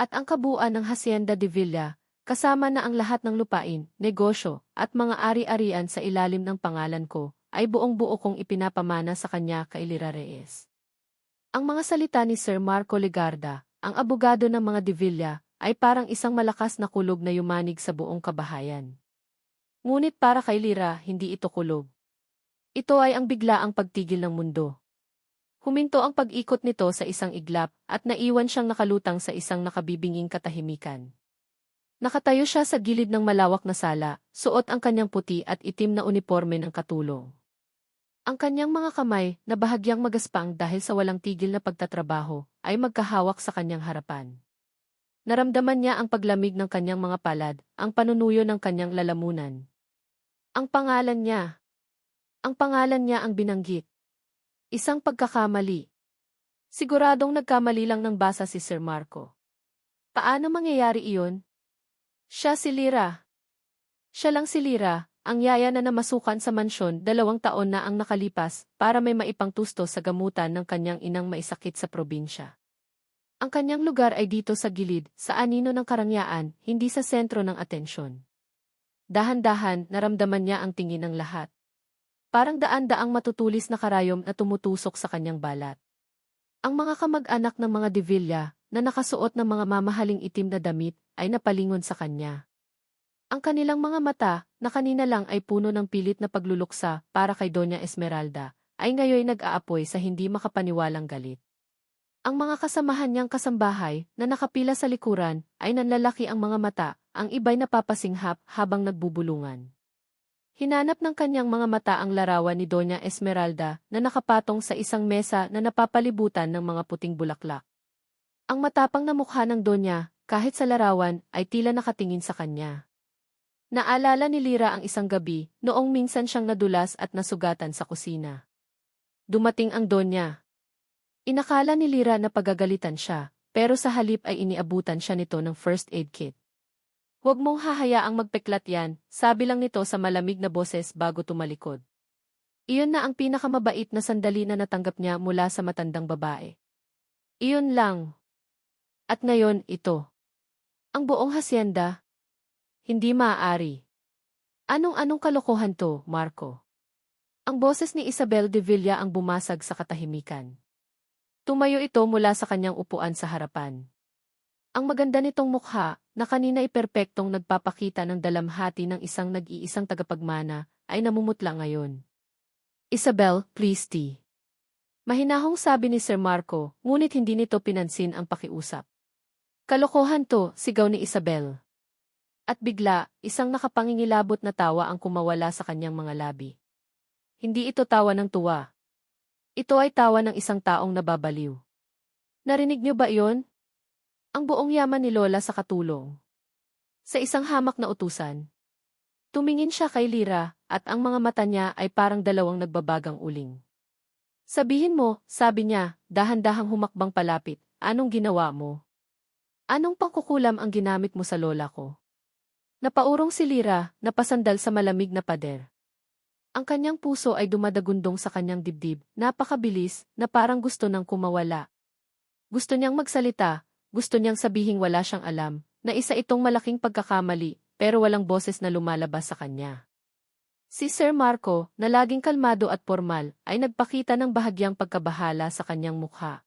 At ang kabuuan ng Hacienda de Villa, kasama na ang lahat ng lupain, negosyo, at mga ari-arian sa ilalim ng pangalan ko, ay buong-buo kong ipinapamana sa kanya kay Lira Reyes. Ang mga salita ni Sir Marco Legarda, ang abogado ng mga de Villa, ay parang isang malakas na kulog na yumanig sa buong kabahayan. Ngunit para kay Lira, hindi ito kulog. Ito ay ang biglaang pagtigil ng mundo. Huminto ang pag-ikot nito sa isang iglap at naiwan siyang nakalutang sa isang nakabibinging katahimikan. Nakatayo siya sa gilid ng malawak na sala, suot ang kanyang puti at itim na uniforme ng katulong. Ang kanyang mga kamay, na bahagyang magaspang dahil sa walang tigil na pagtatrabaho, ay magkahawak sa kanyang harapan. Naramdaman niya ang paglamig ng kanyang mga palad, ang panunuyo ng kanyang lalamunan. Ang pangalan niya ang binanggit. Isang pagkakamali. Siguradong nagkamali lang ng basa si Sir Marco. Paano mangyayari iyon? Siya si Lira. Siya lang si Lira, ang yaya na namasukan sa mansyon 2 taon na ang nakalipas para may maipangtusto sa gamutan ng kanyang inang maisakit sa probinsya. Ang kanyang lugar ay dito sa gilid, sa anino ng karangyaan, hindi sa sentro ng atensyon. Dahan-dahan, naramdaman niya ang tingin ng lahat. Parang daan-daang matutulis na karayom na tumutusok sa kanyang balat. Ang mga kamag-anak ng mga de Villa, na nakasuot ng mga mamahaling itim na damit, ay napalingon sa kanya. Ang kanilang mga mata, na kanina lang ay puno ng pilit na pagluluksa para kay Doña Esmeralda, ay ngayoy nag-aapoy sa hindi makapaniwalang galit. Ang mga kasamahan niyang kasambahay, na nakapila sa likuran, ay nanlalaki ang mga mata, ang iba'y napapasinghap habang nagbubulungan. Hinanap ng kanyang mga mata ang larawan ni Doña Esmeralda na nakapatong sa isang mesa na napapalibutan ng mga puting bulaklak. Ang matapang na mukha ng Doña, kahit sa larawan, ay tila nakatingin sa kanya. Naalala ni Lira ang isang gabi, noong minsan siyang nadulas at nasugatan sa kusina. Dumating ang Doña. Inakala ni Lira na pagagalitan siya, pero sa halip ay iniabutan siya nito ng first aid kit. Huwag mong hahayaang magpeklat yan, sabi lang nito sa malamig na boses bago tumalikod. Iyon na ang pinakamabait na sandali na natanggap niya mula sa matandang babae. Iyon lang. At ngayon, ito. Ang buong hacienda? Hindi maaari. Anong kalokohan to, Marco? Ang boses ni Isabel de Villa ang bumasag sa katahimikan. Tumayo ito mula sa kanyang upuan sa harapan. Ang maganda nitong mukha, na kanina iperpektong nagpapakita ng dalamhati ng isang nag-iisang tagapagmana, ay namumutla ngayon. Isabel, please tea. Mahinahong sabi ni Sir Marco, ngunit hindi nito pinansin ang pakiusap. Kalokohan to, sigaw ni Isabel. At bigla, isang nakapangingilabot na tawa ang kumawala sa kanyang mga labi. Hindi ito tawa ng tuwa. Ito ay tawa ng isang taong nababaliw. Narinig niyo ba iyon? Ang buong yaman ni Lola sa katulong. Sa isang hamak na utusan. Tumingin siya kay Lira, at ang mga mata niya ay parang dalawang nagbabagang uling. Sabihin mo, sabi niya, dahan-dahang humakbang palapit, anong ginawa mo? Anong pangkukulam ang ginamit mo sa lola ko? Napaurong si Lira, napasandal sa malamig na pader. Ang kanyang puso ay dumadagundong sa kanyang dibdib, napakabilis, na parang gusto nang kumawala. Gusto niyang magsalita, gusto niyang sabihing wala siyang alam, na isa itong malaking pagkakamali, pero walang boses na lumalabas sa kanya. Si Sir Marco, na laging kalmado at formal, ay nagpakita ng bahagyang pagkabahala sa kanyang mukha.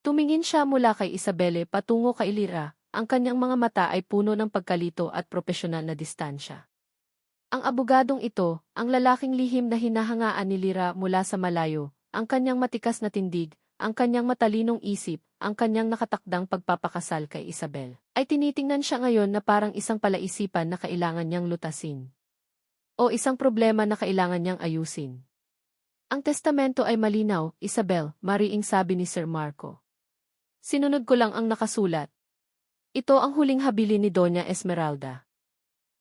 Tumingin siya mula kay Isabelle patungo kay Lira, ang kanyang mga mata ay puno ng pagkalito at propesyonal na distansya. Ang abogadong ito, ang lalaking lihim na hinahangaan ni Lira mula sa malayo, ang kanyang matikas na tindig, ang kanyang matalinong isip, ang kanyang nakatakdang pagpapakasal kay Isabel, ay tinitingnan siya ngayon na parang isang palaisipan na kailangan niyang lutasin. O isang problema na kailangan niyang ayusin. Ang testamento ay malinaw, Isabel, mariing sabi ni Sir Marco. Sinunod ko lang ang nakasulat. Ito ang huling habilin ni Doña Esmeralda.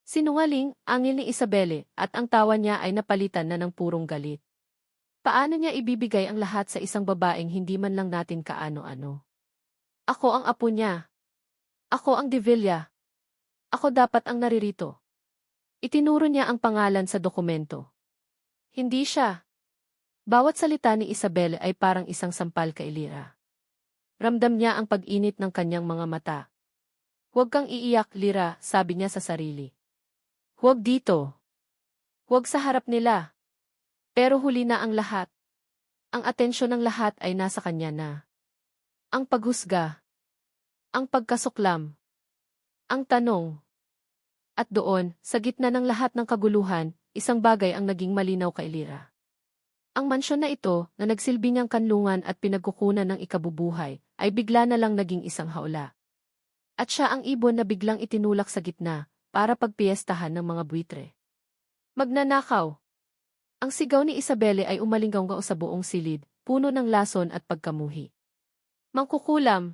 Sinungaling, angil ni Isabelle, at ang tawa niya ay napalitan na ng purong galit. Paano niya ibibigay ang lahat sa isang babaeng hindi man lang natin kaano-ano? Ako ang apo niya. Ako ang de Villa. Ako dapat ang naririto. Itinuro niya ang pangalan sa dokumento. Hindi siya. Bawat salita ni Isabel ay parang isang sampal kay Lira. Ramdam niya ang pag-init ng kanyang mga mata. Huwag kang iiyak, Lira, sabi niya sa sarili. Huwag dito. Huwag sa harap nila. Pero huli na ang lahat. Ang atensyon ng lahat ay nasa kanya na. Ang paghusga. Ang pagkasuklam. Ang tanong. At doon, sa gitna ng lahat ng kaguluhan, isang bagay ang naging malinaw kay Lira. Ang mansyon na ito, na nagsilbi niyang kanlungan at pinagkukunan ng ikabubuhay, ay bigla na lang naging isang haula. At siya ang ibon na biglang itinulak sa gitna, para pagpiestahan ng mga buitre. Magnanakaw! Ang sigaw ni Isabelle ay umalinggaw sa buong silid, puno ng lason at pagkamuhi. Mangkukulam!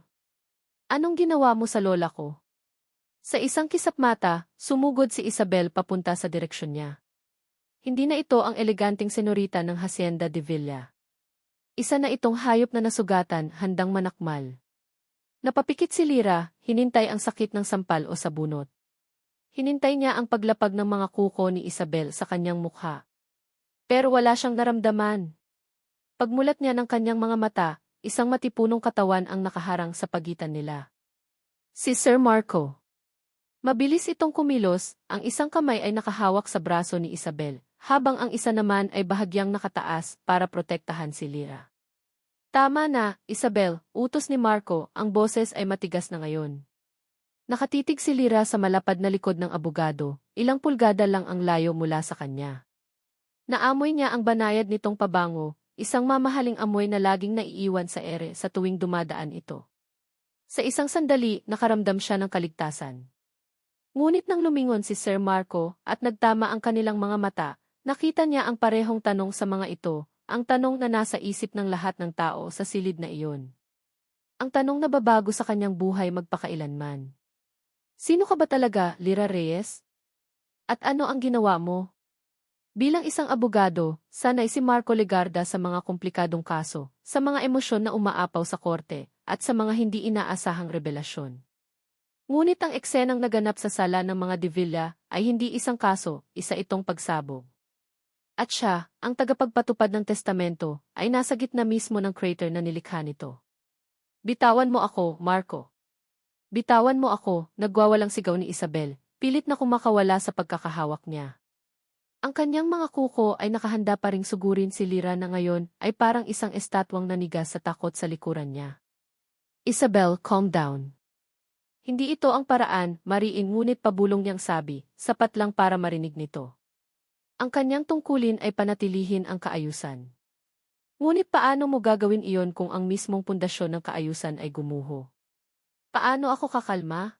Anong ginawa mo sa lola ko? Sa isang kisap mata, sumugod si Isabel papunta sa direksyon niya. Hindi na ito ang eleganteng senorita ng Hacienda de Villa. Isa na itong hayop na nasugatan, handang manakmal. Napapikit si Lira, hinintay ang sakit ng sampal o sabunot. Hinintay niya ang paglapag ng mga kuko ni Isabel sa kanyang mukha. Pero wala siyang naramdaman. Pagmulat niya ng kanyang mga mata, isang matipunong katawan ang nakaharang sa pagitan nila. Si Sir Marco. Mabilis itong kumilos, ang isang kamay ay nakahawak sa braso ni Isabel, habang ang isa naman ay bahagyang nakataas para protektahan si Lira. Tama na, Isabel, utos ni Marco, ang boses ay matigas na ngayon. Nakatitig si Lira sa malapad na likod ng abogado, ilang pulgada lang ang layo mula sa kanya. Naamoy niya ang banayad nitong pabango, isang mamahaling amoy na laging naiiwan sa ere sa tuwing dumadaan ito. Sa isang sandali, nakaramdam siya ng kaligtasan. Ngunit nang lumingon si Sir Marco at nagtama ang kanilang mga mata, nakita niya ang parehong tanong sa mga ito, ang tanong na nasa isip ng lahat ng tao sa silid na iyon. Ang tanong na babago sa kanyang buhay magpakailanman. Sino ka ba talaga, Lira Reyes? At ano ang ginawa mo? Bilang isang abogado, sanay si Marco Legarda sa mga komplikadong kaso, sa mga emosyon na umaapaw sa korte, at sa mga hindi inaasahang revelasyon. Ngunit ang eksenang naganap sa sala ng mga de Villa ay hindi isang kaso, isa itong pagsabog. At siya, ang tagapagpatupad ng testamento, ay nasa gitna mismo ng crater na nilikha nito. Bitawan mo ako, Marco. Bitawan mo ako, nagwawalang sigaw ni Isabel, pilit na kumakawala sa pagkakahawak niya. Ang kanyang mga kuko ay nakahanda pa ring sugurin si Lira na ngayon ay parang isang estatwang nanigas sa takot sa likuran niya. Isabel, calm down. Hindi ito ang paraan, mariin ngunit pabulong niyang sabi, sapat lang para marinig nito. Ang kanyang tungkulin ay panatilihin ang kaayusan. Ngunit paano mo gagawin iyon kung ang mismong pundasyon ng kaayusan ay gumuho? Paano ako kakalma?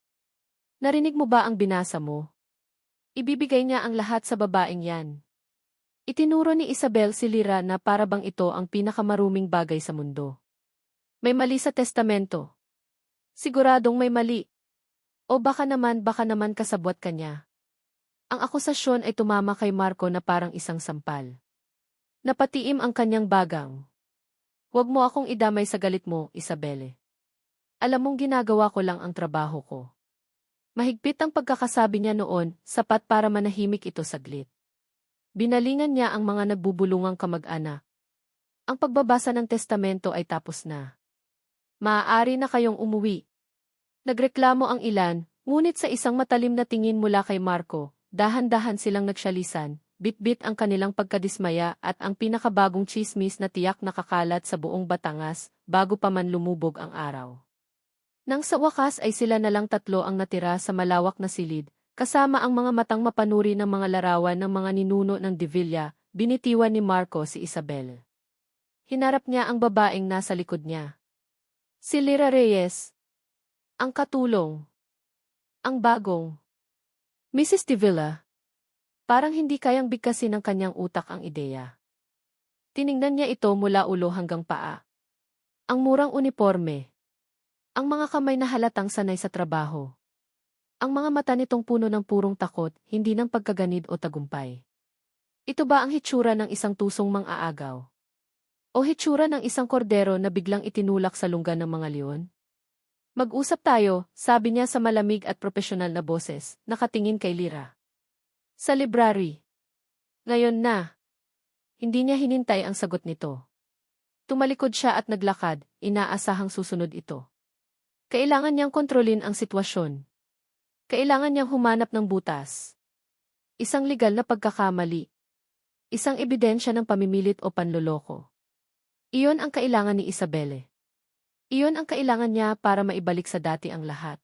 Narinig mo ba ang binasa mo? Ibibigay niya ang lahat sa babaeng yan. Itinuro ni Isabel si Lira na para bang ito ang pinakamaruming bagay sa mundo. May mali sa testamento. Siguradong may mali. O baka naman kasabwat ka niya. Ang akusasyon ay tumama kay Marco na parang isang sampal. Napatiim ang kanyang bagang. Huwag mo akong idamay sa galit mo, Isabelle. Alam mong ginagawa ko lang ang trabaho ko. Mahigpit ang pagkakasabi niya noon, sapat para manahimik ito saglit. Binalingan niya ang mga nagbubulungang kamag-anak. Ang pagbabasa ng testamento ay tapos na. Maaari na kayong umuwi. Nagreklamo ang ilan, ngunit sa isang matalim na tingin mula kay Marco, dahan-dahan silang nagsyalisan, bit-bit ang kanilang pagkadismaya at ang pinakabagong tsismis na tiyak nakakalat sa buong Batangas, bago pa man lumubog ang araw. Nang sa wakas ay sila na lang tatlo ang natira sa malawak na silid, kasama ang mga matang mapanuri ng mga larawan ng mga ninuno ng de Villa, binitiwan ni Marco si Isabel. Hinarap niya ang babaeng nasa likod niya. Si Lira Reyes. Ang katulong. Ang bagong. Mrs. de Villa. Parang hindi kayang bigkasin ng kanyang utak ang ideya. Tiningnan niya ito mula ulo hanggang paa. Ang murang uniforme. Ang mga kamay na halatang sanay sa trabaho. Ang mga mata nitong puno ng purong takot, hindi ng pagkaganid o tagumpay. Ito ba ang hitsura ng isang tusong mang-aagaw? O hitsura ng isang kordero na biglang itinulak sa lunggan ng mga leon? Mag-usap tayo, sabi niya sa malamig at propesyonal na boses, nakatingin kay Lira. Sa library. Ngayon na. Hindi niya hinintay ang sagot nito. Tumalikod siya at naglakad, inaasahang susunod ito. Kailangan niyang kontrolin ang sitwasyon. Kailangan niyang humanap ng butas. Isang legal na pagkakamali. Isang ebidensya ng pamimilit o panloloko. Iyon ang kailangan ni Isabelle. Iyon ang kailangan niya para maibalik sa dati ang lahat.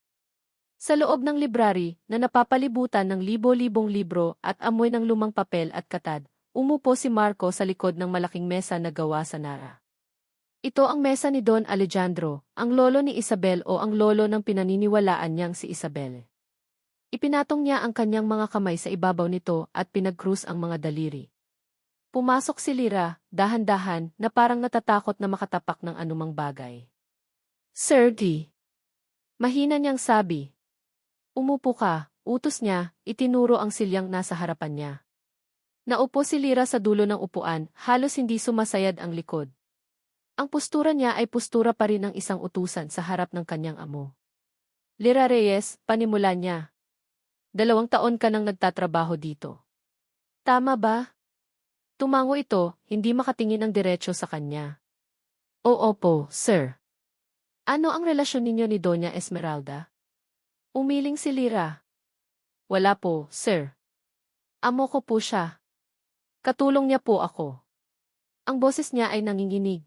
Sa loob ng library na napapalibutan ng libo-libong libro at amoy ng lumang papel at katad, umupo si Marco sa likod ng malaking mesa na gawa sa Nara. Ito ang mesa ni Don Alejandro, ang lolo ni Isabel o ang lolo ng pinaniniwalaan niyang si Isabel. Ipinatong niya ang kanyang mga kamay sa ibabaw nito at pinag-krus ang mga daliri. Pumasok si Lyra, dahan-dahan, na parang natatakot na makatapak ng anumang bagay. Sir D. Mahina niyang sabi. Umupo ka, utos niya, itinuro ang silyang nasa harapan niya. Naupo si Lyra sa dulo ng upuan, halos hindi sumasayad ang likod. Ang postura niya ay postura pa rin ng isang utusan sa harap ng kanyang amo. Lyra Reyes, panimula niya. 2 taon ka nang nagtatrabaho dito. Tama ba? Tumango ito, hindi makatingin ng diretso sa kanya. Oo po, sir. Ano ang relasyon ninyo ni Doña Esmeralda? Umiling si Lyra. Wala po, sir. Amo ko po siya. Katulong niya po ako. Ang boses niya ay nanginginig.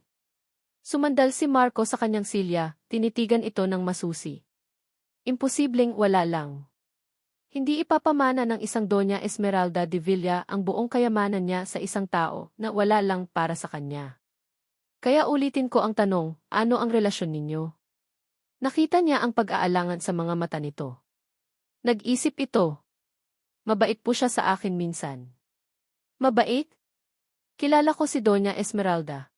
Sumandal si Marco sa kanyang silya, tinitigan ito ng masusi. Imposibleng wala lang. Hindi ipapamana ng isang Doña Esmeralda de Villa ang buong kayamanan niya sa isang tao na wala lang para sa kanya. Kaya ulitin ko ang tanong, ano ang relasyon ninyo? Nakita niya ang pag-aalangan sa mga mata nito. Nag-isip ito. Mabait po siya sa akin minsan. Mabait? Kilala ko si Doña Esmeralda.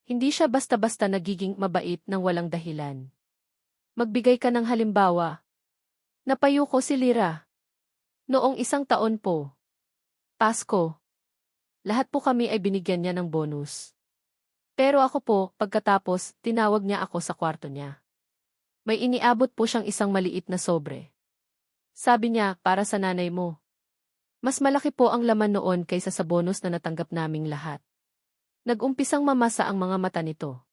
Hindi siya basta-basta nagiging mabait nang walang dahilan. Magbigay ka ng halimbawa. Napayo ko si Lyra. Noong 1 taon po. Pasko. Lahat po kami ay binigyan niya ng bonus. Pero ako po, pagkatapos, tinawag niya ako sa kwarto niya. May iniabot po siyang isang maliit na sobre. Sabi niya, para sa nanay mo. Mas malaki po ang laman noon kaysa sa bonus na natanggap naming lahat. Nag-umpisang mamasa ang mga mata nito.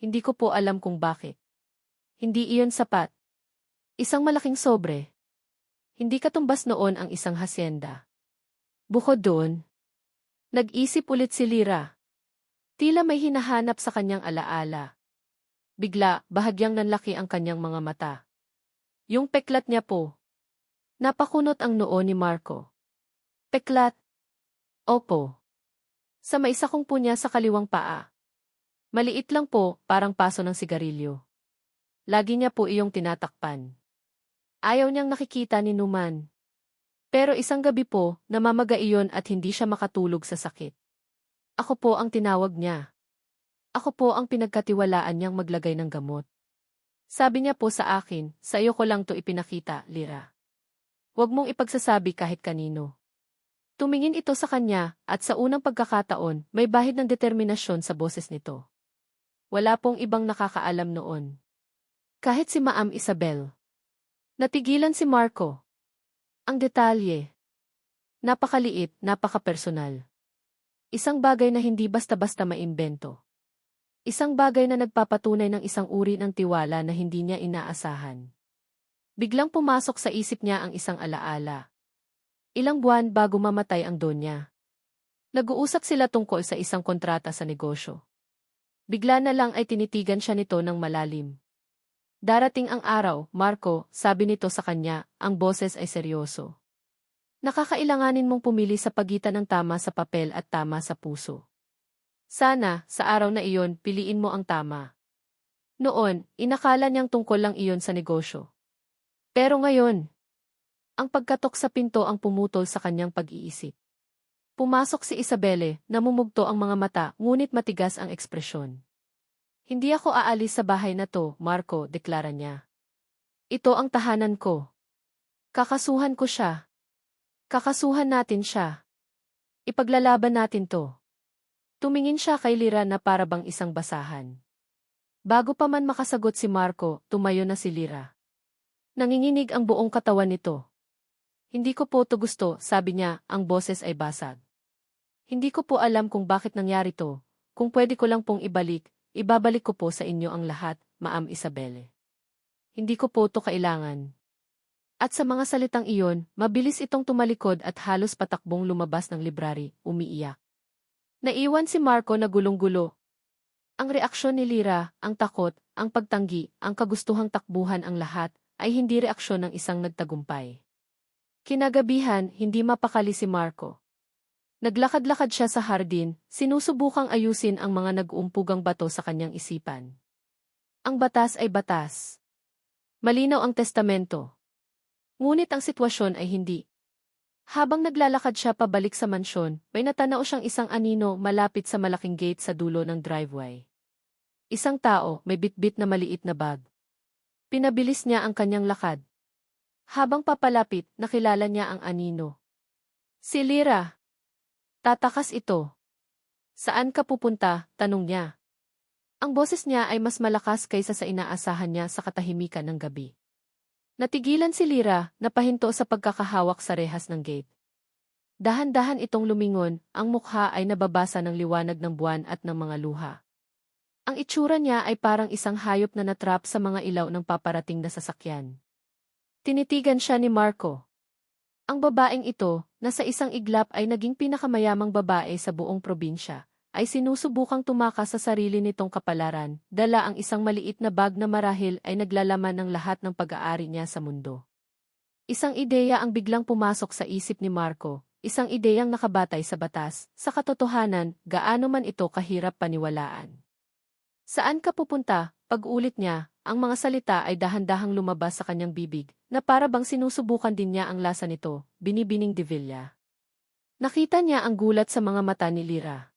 Hindi ko po alam kung bakit. Hindi iyon sapat. Isang malaking sobre. Hindi katumbas noon ang isang hasyenda. Bukod doon, nag-isip ulit si Lyra. Tila may hinahanap sa kanyang alaala. Bigla, bahagyang nanlaki ang kanyang mga mata. Yung peklat niya po. Napakunot ang noo ni Marco. Peklat? Opo. Sa maisakong po niya sa kaliwang paa. Maliit lang po, parang paso ng sigarilyo. Lagi niya po iyong tinatakpan. Ayaw niyang nakikita ni Numan. Pero isang gabi po, namamaga iyon at hindi siya makatulog sa sakit. Ako po ang tinawag niya. Ako po ang pinagkatiwalaan niyang maglagay ng gamot. Sabi niya po sa akin, sa iyo ko lang to ipinakita, Lyra. Huwag mong ipagsasabi kahit kanino. Tumingin ito sa kanya, at sa unang pagkakataon, may bahid ng determinasyon sa boses nito. Wala pong ibang nakakaalam noon. Kahit si Maam Isabel. Natigilan si Marco. Ang detalye. Napakaliit, napaka-personal. Isang bagay na hindi basta-basta maimbento. Isang bagay na nagpapatunay ng isang uri ng tiwala na hindi niya inaasahan. Biglang pumasok sa isip niya ang isang alaala. Ilang buwan bago mamatay ang Donya. Nag-uusap sila tungkol sa isang kontrata sa negosyo. Bigla na lang ay tinitigan siya nito ng malalim. Darating ang araw, Marco, sabi nito sa kanya, ang boses ay seryoso. Nakakailanganin mong pumili sa pagitan ng tama sa papel at tama sa puso. Sana, sa araw na iyon, piliin mo ang tama. Noon, inakala niyang tungkol lang iyon sa negosyo. Pero ngayon, ang pagkatok sa pinto ang pumutol sa kanyang pag-iisip. Pumasok si Isabelle, namumugto ang mga mata, ngunit matigas ang ekspresyon. Hindi ako aalis sa bahay na to, Marco, deklara niya. Ito ang tahanan ko. Kakasuhan ko siya. Kakasuhan natin siya. Ipaglalaban natin to. Tumingin siya kay Lyra na para bang isang basahan. Bago pa man makasagot si Marco, tumayo na si Lyra. Nanginginig ang buong katawan nito. Hindi ko po to gusto, sabi niya, ang boses ay basag. Hindi ko po alam kung bakit nangyari to. Kung pwede ko lang pong ibabalik ko po sa inyo ang lahat, Maam Isabelle. Hindi ko po to kailangan. At sa mga salitang iyon, mabilis itong tumalikod at halos patakbong lumabas ng library, umiiyak. Naiwan si Marco na gulong-gulo. Ang reaksyon ni Lyra, ang takot, ang pagtanggi, ang kagustuhang takbuhan ang lahat, ay hindi reaksyon ng isang nagtagumpay. Kinagabihan, hindi mapakali si Marco. Naglakad-lakad siya sa hardin, sinusubukang ayusin ang mga nag-uumpugang bato sa kanyang isipan. Ang batas ay batas. Malinaw ang testamento. Ngunit ang sitwasyon ay hindi. Habang naglalakad siya pabalik sa mansyon, may natanaw siyang isang anino malapit sa malaking gate sa dulo ng driveway. Isang tao, may bitbit na maliit na bag. Pinabilis niya ang kanyang lakad. Habang papalapit, nakilala niya ang anino. Si Lyra. Tatakas ito. Saan ka pupunta? Tanong niya. Ang boses niya ay mas malakas kaysa sa inaasahan niya sa katahimikan ng gabi. Natigilan si Lyra, napahinto sa pagkakahawak sa rehas ng gate. Dahan-dahan itong lumingon, ang mukha ay nababasa ng liwanag ng buwan at ng mga luha. Ang itsura niya ay parang isang hayop na natrap sa mga ilaw ng paparating na sasakyan. Tinitigan siya ni Marco. Ang babaeng ito, na sa isang iglap ay naging pinakamayamang babae sa buong probinsya, ay sinusubukang tumakas sa sarili nitong kapalaran, dala ang isang maliit na bag na marahil ay naglalaman ng lahat ng pag-aari niya sa mundo. Isang ideya ang biglang pumasok sa isip ni Marco, isang ideyang nakabatay sa batas, sa katotohanan, gaano man ito kahirap paniwalaan. Saan ka pupunta? Pag-ulit niya, ang mga salita ay dahan-dahang lumabas sa kanyang bibig, na para bang sinusubukan din niya ang lasa nito, binibining de Villa. Nakita niya ang gulat sa mga mata ni Lyra.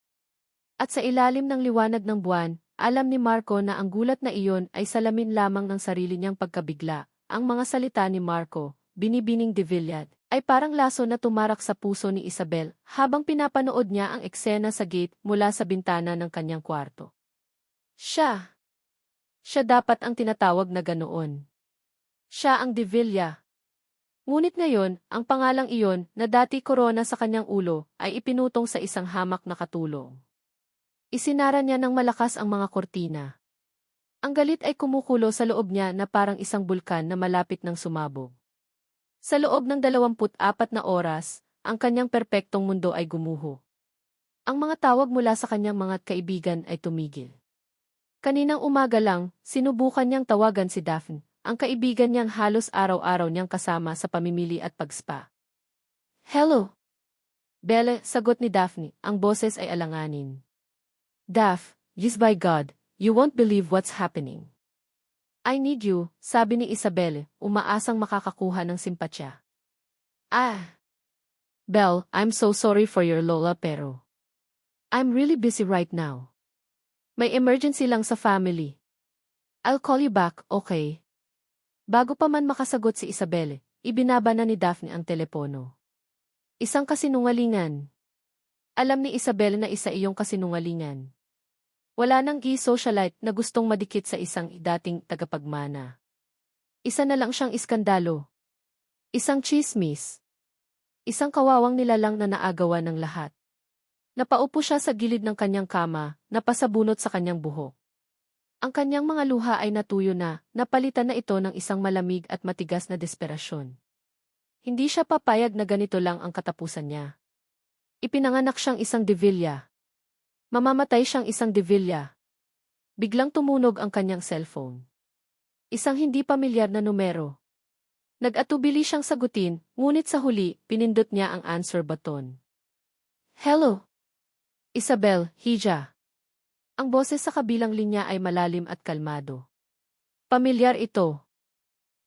At sa ilalim ng liwanag ng buwan, alam ni Marco na ang gulat na iyon ay salamin lamang ng sarili niyang pagkabigla. Ang mga salita ni Marco, binibining de Villa, ay parang laso na tumarak sa puso ni Isabel habang pinapanood niya ang eksena sa gate mula sa bintana ng kanyang kwarto. Siya dapat ang tinatawag na ganoon. Siya ang de Villa. Ngunit ngayon, ang pangalang iyon na dati korona sa kanyang ulo ay ipinutong sa isang hamak na katulong. Isinara niya ng malakas ang mga kortina. Ang galit ay kumukulo sa loob niya na parang isang bulkan na malapit ng sumabog. Sa loob ng 24 na oras, ang kanyang perpektong mundo ay gumuho. Ang mga tawag mula sa kanyang mga kaibigan ay tumigil. Kaninang umaga lang, sinubukan niyang tawagan si Daphne, ang kaibigan niyang halos araw-araw niyang kasama sa pamimili at pagspa. Hello? Belle, sagot ni Daphne, ang boses ay alanganin. Daph, yes by God, you won't believe what's happening. I need you, sabi ni Isabel, umaasang makakakuha ng simpatya. Belle, I'm so sorry for your lola pero I'm really busy right now. May emergency lang sa family. I'll call you back, okay? Bago pa man makasagot si Isabel, ibinaba na ni Daphne ang telepono. Isang kasinungalingan. Alam ni Isabel na isa iyong kasinungalingan. Wala nang socialite na gustong madikit sa isang dating tagapagmana. Isa na lang siyang iskandalo. Isang chismis. Isang kawawang nilalang na naagawan ng lahat. Napaupo siya sa gilid ng kanyang kama, napasabunot sa kanyang buhok. Ang kanyang mga luha ay natuyo na, napalitan na ito ng isang malamig at matigas na desperasyon. Hindi siya papayag na ganito lang ang katapusan niya. Ipinanganak siyang isang de Villa. Mamamatay siyang isang de Villa. Biglang tumunog ang kanyang cellphone. Isang hindi pamilyar na numero. Nag-atubili siyang sagutin, ngunit sa huli, pinindot niya ang answer button. Hello? Isabel, Hija. Ang boses sa kabilang linya ay malalim at kalmado. Pamilyar ito.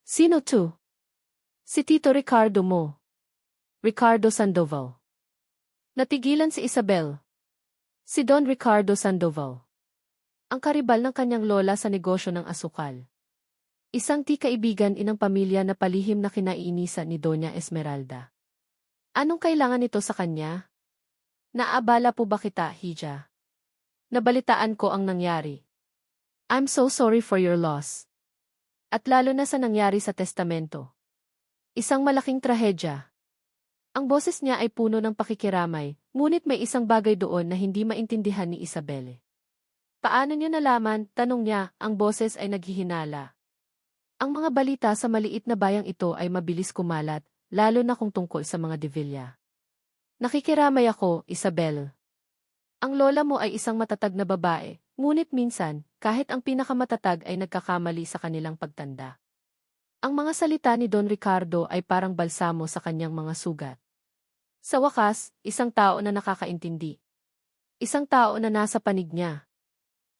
Sino to? Si Tito Ricardo mo. Ricardo Sandoval. Natigilan si Isabel. Si Don Ricardo Sandoval. Ang karibal ng kanyang lola sa negosyo ng asukal. Isang kaibigan inang pamilya na palihim na kinaiinisan ni Doña Esmeralda. Anong kailangan nito sa kanya? Naabala po ba kita, Hija? Nabalitaan ko ang nangyari. I'm so sorry for your loss. At lalo na sa nangyari sa testamento. Isang malaking trahedya. Ang boses niya ay puno ng pakikiramay, ngunit may isang bagay doon na hindi maintindihan ni Isabel. Paano niyo nalaman? Tanong niya, ang boses ay naghihinala. Ang mga balita sa maliit na bayang ito ay mabilis kumalat, lalo na kung tungkol sa mga Devilla. Nakikiramay ako, Isabel. Ang lola mo ay isang matatag na babae, ngunit minsan, kahit ang pinakamatatag ay nagkakamali sa kanilang pagtanda. Ang mga salita ni Don Ricardo ay parang balsamo sa kanyang mga sugat. Sa wakas, isang tao na nakakaintindi. Isang tao na nasa panig niya.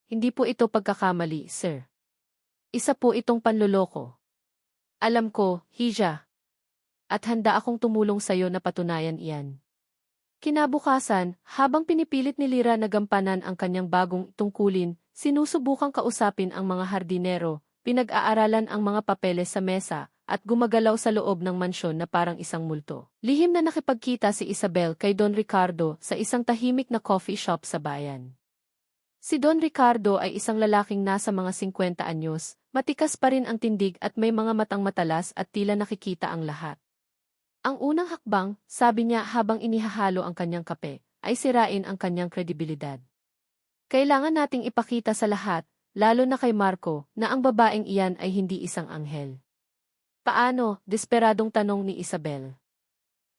Hindi po ito pagkakamali, sir. Isa po itong panloloko. Alam ko, Hija. At handa akong tumulong sa'yo na patunayan iyan. Kinabukasan, habang pinipilit ni Lira na gampanan ang kanyang bagong tungkulin, sinusubukang kausapin ang mga hardinero, pinag-aaralan ang mga papeles sa mesa, at gumagalaw sa loob ng mansyon na parang isang multo. Lihim na nakipagkita si Isabel kay Don Ricardo sa isang tahimik na coffee shop sa bayan. Si Don Ricardo ay isang lalaking nasa mga 50 anyos, matikas pa rin ang tindig at may mga matang matalas at tila nakikita ang lahat. Ang unang hakbang, sabi niya habang inihahalo ang kanyang kape, ay sirain ang kanyang kredibilidad. Kailangan nating ipakita sa lahat, lalo na kay Marco, na ang babaeng iyan ay hindi isang anghel. Paano? Desperadong tanong ni Isabel.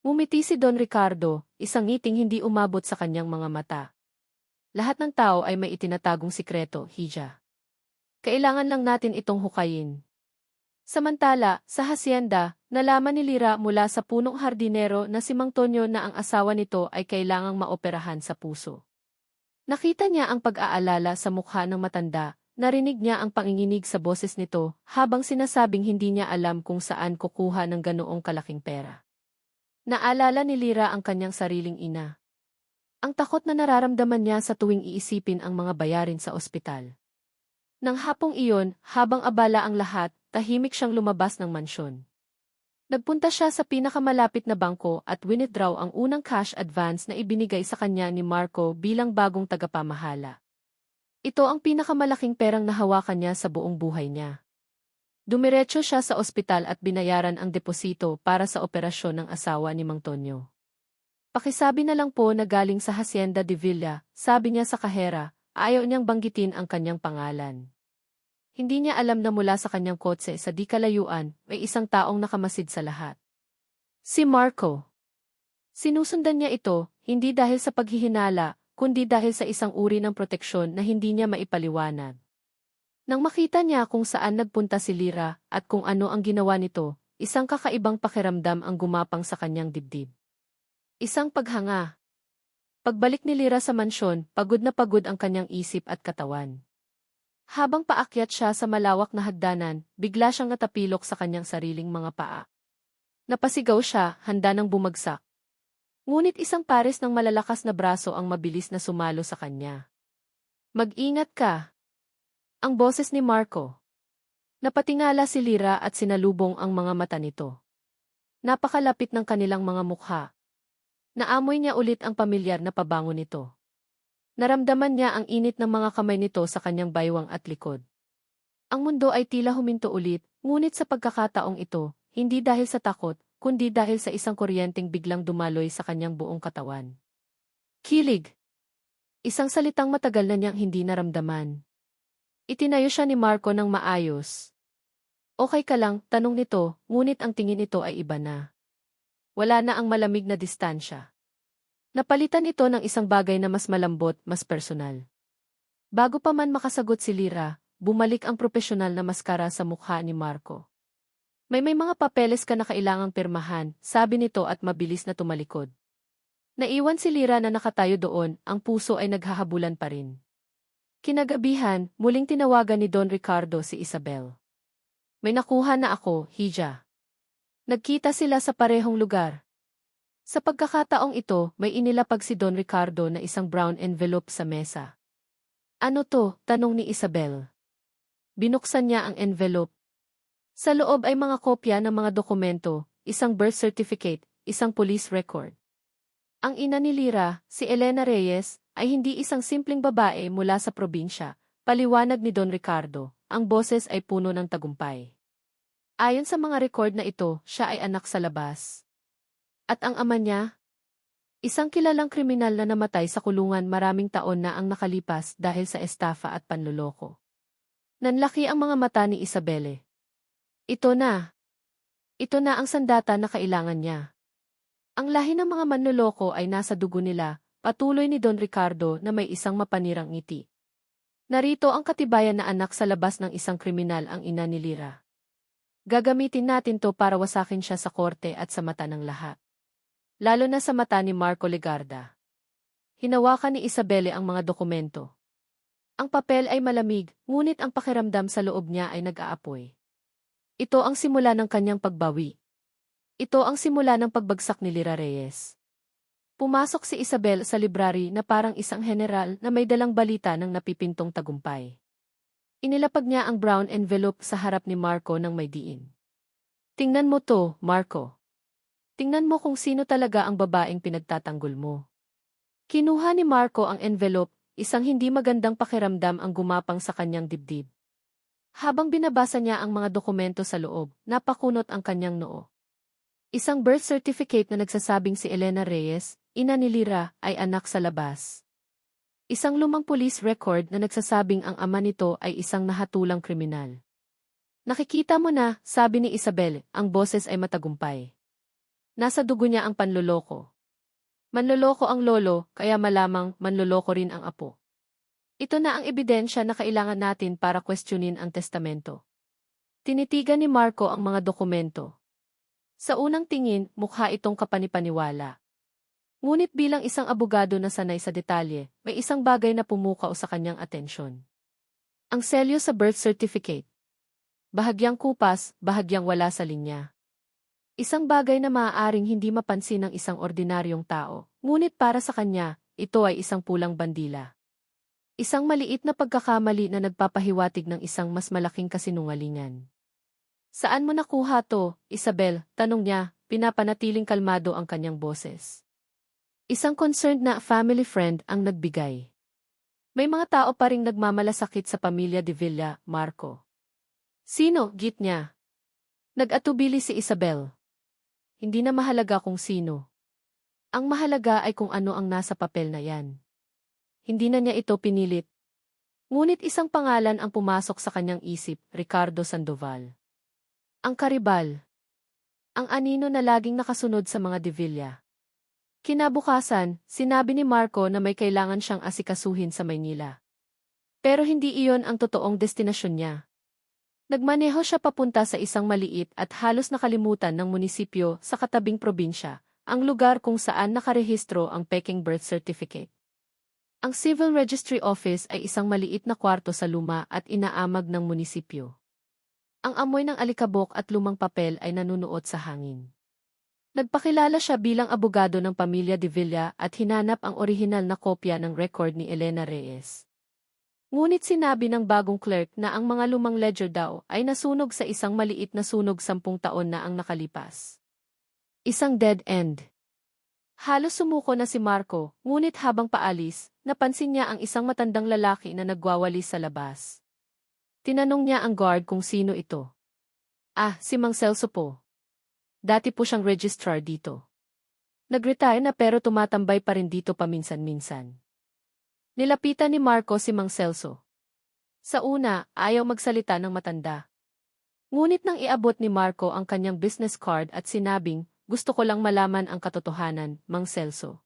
Ngumiti si Don Ricardo, isang ngiting hindi umabot sa kanyang mga mata. Lahat ng tao ay may itinatagong sikreto, Hija. Kailangan lang natin itong hukayin. Samantala, sa hasyenda, nalaman ni Lira mula sa punong hardinero na si Mang Tonyo na ang asawa nito ay kailangang maoperahan sa puso. Nakita niya ang pag-aalala sa mukha ng matanda, narinig niya ang panginginig sa boses nito habang sinasabing hindi niya alam kung saan kukuha ng ganoong kalaking pera. Naalala ni Lira ang kanyang sariling ina. Ang takot na nararamdaman niya sa tuwing iisipin ang mga bayarin sa ospital. Nang hapong iyon, habang abala ang lahat, tahimik siyang lumabas ng mansyon. Nagpunta siya sa pinakamalapit na bangko at withdraw ang unang cash advance na ibinigay sa kanya ni Marco bilang bagong tagapamahala. Ito ang pinakamalaking perang nahawakan niya sa buong buhay niya. Dumiretso siya sa ospital at binayaran ang deposito para sa operasyon ng asawa ni Mang Tonyo. Pakisabi na lang po na galing sa Hacienda de Villa, sabi niya sa kahera, ayaw niyang banggitin ang kanyang pangalan. Hindi niya alam na mula sa kanyang kotse sa di kalayuan, may isang taong nakamasid sa lahat. Si Marco. Sinusundan niya ito, hindi dahil sa paghihinala, kundi dahil sa isang uri ng proteksyon na hindi niya maipaliwanag. Nang makita niya kung saan nagpunta si Lira at kung ano ang ginawa nito, isang kakaibang pakiramdam ang gumapang sa kanyang dibdib. Isang paghanga. Pagbalik ni Lira sa mansyon, pagod na pagod ang kanyang isip at katawan. Habang paakyat siya sa malawak na hagdanan, bigla siyang natapilok sa kanyang sariling mga paa. Napasigaw siya, handa nang bumagsak. Ngunit isang pares ng malalakas na braso ang mabilis na sumalo sa kanya. Mag-ingat ka. Ang boses ni Marco. Napatingala si Lira at sinalubong ang mga mata nito. Napakalapit ng kanilang mga mukha. Naamoy niya ulit ang pamilyar na pabango nito. Naramdaman niya ang init ng mga kamay nito sa kanyang baywang at likod. Ang mundo ay tila huminto ulit, ngunit sa pagkakataong ito, hindi dahil sa takot, kundi dahil sa isang kuryenteng biglang dumaloy sa kanyang buong katawan. Kilig. Isang salitang matagal na niyang hindi naramdaman. Itinayo siya ni Marco ng maayos. Okay ka lang, tanong nito, ngunit ang tingin nito ay iba na. Wala na ang malamig na distansya. Napalitan ito ng isang bagay na mas malambot, mas personal. Bago pa man makasagot si Lira, bumalik ang propesyonal na maskara sa mukha ni Marco. May mga papeles ka na kailangang pirmahan, sabi nito at mabilis na tumalikod. Naiwan si Lira na nakatayo doon, ang puso ay naghahabulan pa rin. Kinagabihan, muling tinawagan ni Don Ricardo si Isabel. May nakuha na ako, Hija. Nagkita sila sa parehong lugar. Sa pagkakataong ito, may inilapag si Don Ricardo na isang brown envelope sa mesa. Ano to? Tanong ni Isabel. Binuksan niya ang envelope. Sa loob ay mga kopya ng mga dokumento, isang birth certificate, isang police record. Ang ina ni Lira, si Elena Reyes, ay hindi isang simpleng babae mula sa probinsya, paliwanag ni Don Ricardo, ang boses ay puno ng tagumpay. Ayon sa mga record na ito, siya ay anak sa labas. At ang ama niya? Isang kilalang kriminal na namatay sa kulungan maraming taon na ang nakalipas dahil sa estafa at panloloko. Nanlaki ang mga mata ni Isabelle. Ito na. Ito na ang sandata na kailangan niya. Ang lahi ng mga manloloko ay nasa dugo nila, patuloy ni Don Ricardo na may isang mapanirang ngiti. Narito ang katibayan na anak sa labas ng isang kriminal ang ina ni Lyra. Gagamitin natin to para wasakin siya sa korte at sa mata ng lahat. Lalo na sa mata ni Marco Legarda. Hinawakan ni Isabelle ang mga dokumento. Ang papel ay malamig, ngunit ang pakiramdam sa loob niya ay nag-aapoy. Ito ang simula ng kanyang pagbawi. Ito ang simula ng pagbagsak ni Lyra Reyes. Pumasok si Isabel sa library na parang isang general na may dalang balita ng napipintong tagumpay. Inilapag niya ang brown envelope sa harap ni Marco ng may diin. Tingnan mo to, Marco. Tingnan mo kung sino talaga ang babaeng pinagtatanggol mo. Kinuha ni Marco ang envelope, isang hindi magandang pakiramdam ang gumapang sa kanyang dibdib. Habang binabasa niya ang mga dokumento sa loob, napakunot ang kanyang noo. Isang birth certificate na nagsasabing si Elena Reyes, ina ni Lyra, ay anak sa labas. Isang lumang police record na nagsasabing ang ama nito ay isang nahatulang kriminal. Nakikita mo na, sabi ni Isabel, ang boses ay matagumpay. Nasa dugo niya ang panloloko. Manloloko ang lolo, kaya malamang manloloko rin ang apo. Ito na ang ebidensya na kailangan natin para questionin ang testamento. Tinitigan ni Marco ang mga dokumento. Sa unang tingin, mukha itong kapanipaniwala. Ngunit bilang isang abogado na sanay sa detalye, may isang bagay na pumukaw sa kanyang atensyon. Ang selyo sa birth certificate. Bahagyang kupas, bahagyang wala sa linya. Isang bagay na maaaring hindi mapansin ng isang ordinaryong tao, ngunit para sa kanya, ito ay isang pulang bandila. Isang maliit na pagkakamali na nagpapahiwatig ng isang mas malaking kasinungalingan. Saan mo nakuha to, Isabel? Tanong niya, pinapanatiling kalmado ang kanyang boses. Isang concerned na family friend ang nagbigay. May mga tao pa ring nagmamalasakit sa pamilya de Villa, Marco. Sino? Git niya. Nag-atubili si Isabel. Hindi na mahalaga kung sino. Ang mahalaga ay kung ano ang nasa papel na yan. Hindi na niya ito pinilit. Ngunit isang pangalan ang pumasok sa kanyang isip, Ricardo Sandoval. Ang karibal. Ang anino na laging nakasunod sa mga de Villa. Kinabukasan, sinabi ni Marco na may kailangan siyang asikasuhin sa Maynila. Pero hindi iyon ang totoong destinasyon niya. Nagmaneho siya papunta sa isang maliit at halos nakalimutan ng munisipyo sa katabing probinsya, ang lugar kung saan nakarehistro ang peking birth certificate. Ang Civil Registry Office ay isang maliit na kwarto sa luma at inaamag ng munisipyo. Ang amoy ng alikabok at lumang papel ay nanunuot sa hangin. Nagpakilala siya bilang abogado ng pamilya de Villa at hinanap ang orihinal na kopya ng record ni Elena Reyes. Ngunit sinabi ng bagong clerk na ang mga lumang ledger daw ay nasunog sa isang maliit na sunog 10 taon na ang nakalipas. Isang dead end. Halos sumuko na si Marco, ngunit habang paalis, napansin niya ang isang matandang lalaki na nagwawalis sa labas. Tinanong niya ang guard kung sino ito. Ah, si Mang Celso po. Dati po siyang registrar dito. Nag-retire na pero tumatambay pa rin dito paminsan-minsan. Nilapitan ni Marco si Mang Celso. Sa una, ayaw magsalita ng matanda. Ngunit nang iabot ni Marco ang kanyang business card at sinabing, gusto ko lang malaman ang katotohanan, Mang Celso.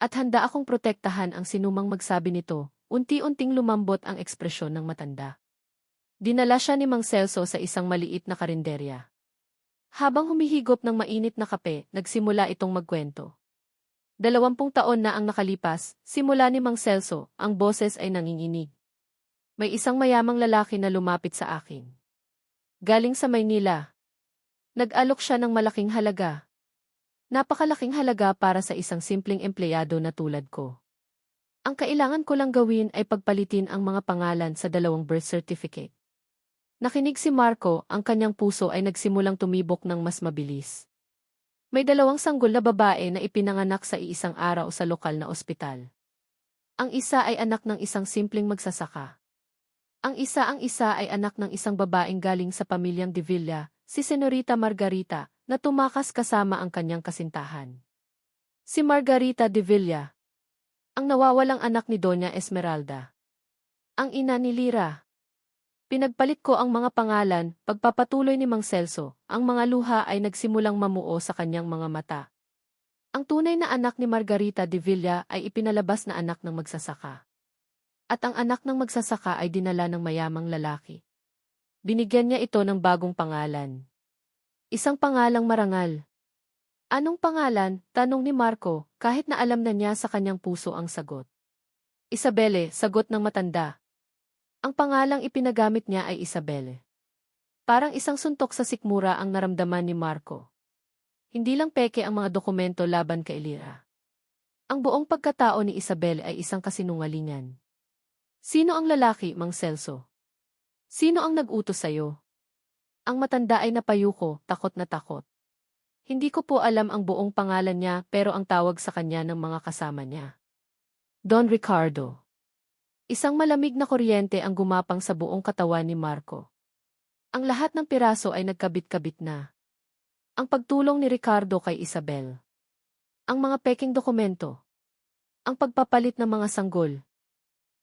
At handa akong protektahan ang sinumang magsabi nito, unti-unting lumambot ang ekspresyon ng matanda. Dinala siya ni Mang Celso sa isang maliit na karinderya. Habang humihigop ng mainit na kape, nagsimula itong magkwento. 20 taon na ang nakalipas, simula ni Mang Celso, ang boses ay nanginginig. May isang mayamang lalaki na lumapit sa akin. Galing sa Maynila. Nag-alok siya ng malaking halaga. Napakalaking halaga para sa isang simpleng empleyado na tulad ko. Ang kailangan ko lang gawin ay pagpalitin ang mga pangalan sa 2 birth certificate. Nakinig si Marco, ang kanyang puso ay nagsimulang tumibok ng mas mabilis. May 2 sanggol na babae na ipinanganak sa iisang araw sa lokal na ospital. Ang isa ay anak ng isang simpleng magsasaka. Ang isa ay anak ng isang babaeng galing sa pamilyang de Villa, si Senorita Margarita, na tumakas kasama ang kanyang kasintahan. Si Margarita de Villa, ang nawawalang anak ni Doña Esmeralda. Ang ina ni Lyra. Pinagpalit ko ang mga pangalan, pagpapatuloy ni Mang Celso, ang mga luha ay nagsimulang mamuo sa kanyang mga mata. Ang tunay na anak ni Margarita de Villa ay ipinalabas na anak ng magsasaka. At ang anak ng magsasaka ay dinala ng mayamang lalaki. Binigyan niya ito ng bagong pangalan. Isang pangalang marangal. Anong pangalan? Tanong ni Marco, kahit na alam na niya sa kanyang puso ang sagot. Isabelle, sagot ng matanda. Ang pangalang ipinagamit niya ay Isabelle. Parang isang suntok sa sikmura ang naramdaman ni Marco. Hindi lang peke ang mga dokumento laban kay Lira. Ang buong pagkatao ni Isabelle ay isang kasinungalingan. Sino ang lalaki, Mang Celso? Sino ang nag-utos sa'yo? Ang matanda ay napayuko, takot na takot. Hindi ko po alam ang buong pangalan niya pero ang tawag sa kanya ng mga kasama niya. Don Ricardo. Isang malamig na kuryente ang gumapang sa buong katawan ni Marco. Ang lahat ng piraso ay nagkabit-kabit na. Ang pagtulong ni Ricardo kay Isabel. Ang mga peking dokumento. Ang pagpapalit ng mga sanggol.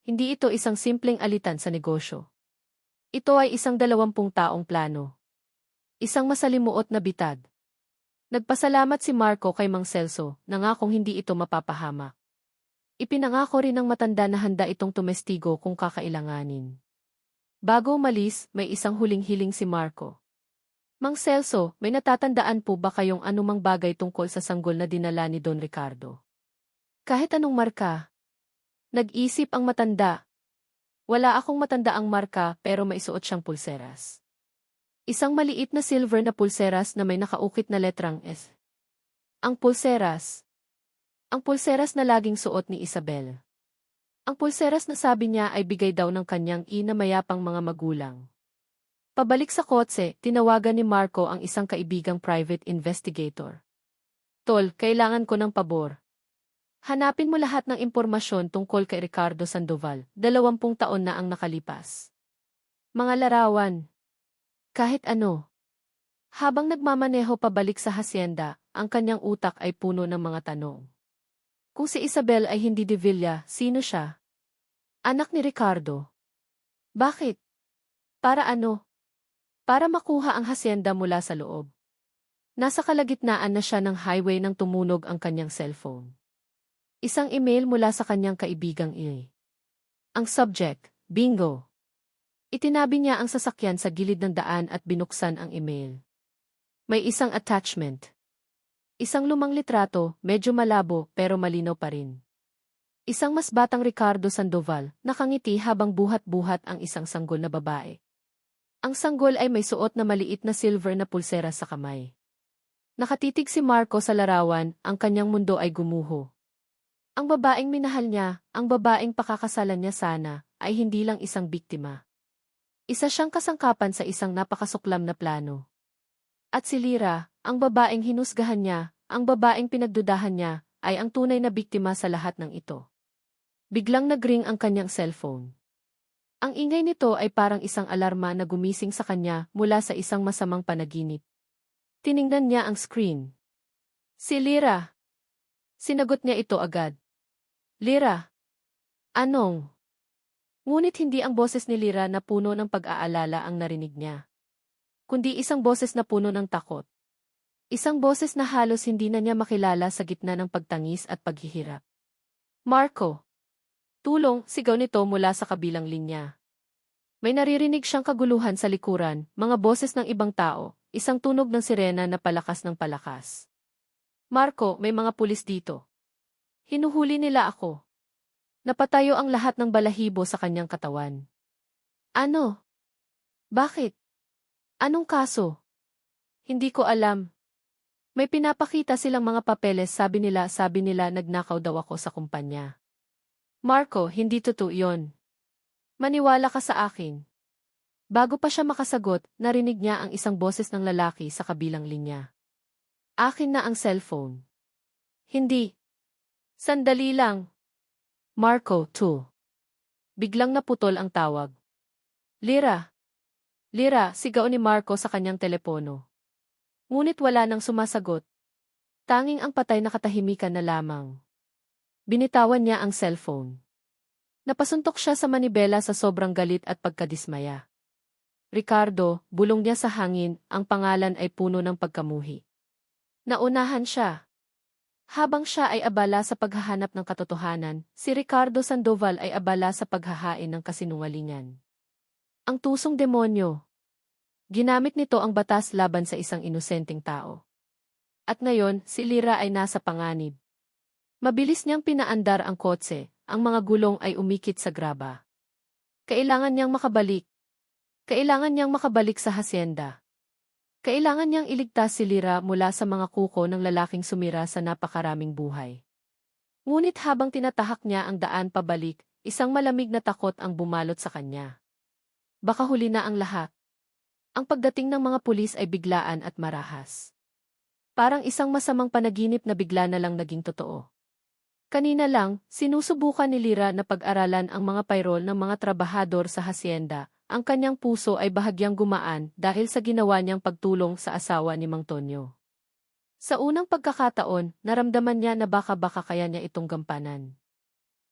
Hindi ito isang simpleng alitan sa negosyo. Ito ay isang 20 taong plano. Isang masalimuot na bitag. Nagpasalamat si Marco kay Mang Celso, nangakong hindi ito mapapahamak. Ipinangako rin ng matanda na handa itong tumestigo kung kakailanganin. Bago umalis, may isang huling hiling si Marco. Mang Celso, may natatandaan po ba kayong anumang bagay tungkol sa sanggol na dinala ni Don Ricardo? Kahit anong marka. Nag-isip ang matanda. Wala akong matandaang marka pero may suot siyang pulseras. Isang maliit na silver na pulseras na may nakaukit na letrang S. Ang pulseras. Ang pulseras na laging suot ni Isabel. Ang pulseras na sabi niya ay bigay daw ng kanyang ina mayapang mga magulang. Pabalik sa kotse, tinawagan ni Marco ang isang kaibigang private investigator. Tol, kailangan ko ng pabor. Hanapin mo lahat ng impormasyon tungkol kay Ricardo Sandoval, 20 taon na ang nakalipas. Mga larawan. Kahit ano. Habang nagmamaneho pabalik sa hacienda, ang kanyang utak ay puno ng mga tanong. Kung si Isabel ay hindi de Villa, sino siya? Anak ni Ricardo. Bakit? Para ano? Para makuha ang hacienda mula sa loob. Nasa kalagitnaan na siya ng highway nang tumunog ang kanyang cellphone. Isang email mula sa kanyang kaibigang Ili. Ang subject, bingo. Itinabi niya ang sasakyan sa gilid ng daan at binuksan ang email. May isang attachment. Isang lumang litrato, medyo malabo pero malinaw pa rin. Isang mas batang Ricardo Sandoval, nakangiti habang buhat-buhat ang isang sanggol na babae. Ang sanggol ay may suot na maliit na silver na pulsera sa kamay. Nakatitig si Marco sa larawan, ang kanyang mundo ay gumuho. Ang babaeng minahal niya, ang babaeng pakakasalan niya sana, ay hindi lang isang biktima. Isa siyang kasangkapan sa isang napakasuklam na plano. At si Lira, ang babaeng hinusgahan niya, ang babaeng pinagdudahan niya, ay ang tunay na biktima sa lahat ng ito. Biglang nagring ang kanyang cellphone. Ang ingay nito ay parang isang alarma na gumising sa kanya mula sa isang masamang panaginip. Tiningnan niya ang screen. Si Lira. Sinagot niya ito agad. Lira. Anong? Ngunit hindi ang boses ni Lira na puno ng pag-aalala ang narinig niya. Kundi isang boses na puno ng takot. Isang boses na halos hindi na niya makilala sa gitna ng pagtangis at paghihirap. Marco! Tulong, sigaw nito mula sa kabilang linya. May naririnig siyang kaguluhan sa likuran, mga boses ng ibang tao, isang tunog ng sirena na palakas ng palakas. Marco, may mga pulis dito. Hinuhuli nila ako. Napatayo ang lahat ng balahibo sa kanyang katawan. Ano? Bakit? Anong kaso? Hindi ko alam. May pinapakita silang mga papeles, sabi nila nagnakaw daw ako sa kumpanya. Marco, hindi totoo yun. Maniwala ka sa akin. Bago pa siya makasagot, narinig niya ang isang boses ng lalaki sa kabilang linya. Akin na ang cellphone. Hindi. Sandali lang. Marco, 2. Biglang naputol ang tawag. Lira. Lira, sigaw ni Marco sa kanyang telepono. Ngunit wala nang sumasagot. Tanging ang patay na katahimikan na lamang. Binitawan niya ang cellphone. Napasuntok siya sa manibela sa sobrang galit at pagkadismaya. Ricardo, bulong niya sa hangin, ang pangalan ay puno ng pagkamuhi. Naunahan siya. Habang siya ay abala sa paghahanap ng katotohanan, si Ricardo Sandoval ay abala sa paghahain ng kasinungalingan. Ang tusong demonyo. Ginamit nito ang batas laban sa isang inosenteng tao. At ngayon, si Lira ay nasa panganib. Mabilis niyang pinaandar ang kotse, ang mga gulong ay umikit sa graba. Kailangan niyang makabalik. Kailangan niyang makabalik sa hasyenda. Kailangan niyang iligtas si Lira mula sa mga kuko ng lalaking sumira sa napakaraming buhay. Ngunit habang tinatahak niya ang daan pabalik, isang malamig na takot ang bumalot sa kanya. Baka huli na ang lahat. Ang pagdating ng mga pulis ay biglaan at marahas. Parang isang masamang panaginip na bigla na lang naging totoo. Kanina lang, sinusubukan ni Lira na pag-aralan ang mga payrol ng mga trabahador sa hasyenda. Ang kanyang puso ay bahagyang gumaan dahil sa ginawa niyang pagtulong sa asawa ni Mang Tonyo. Sa unang pagkakataon, naramdaman niya na baka kaya niya itong gampanan.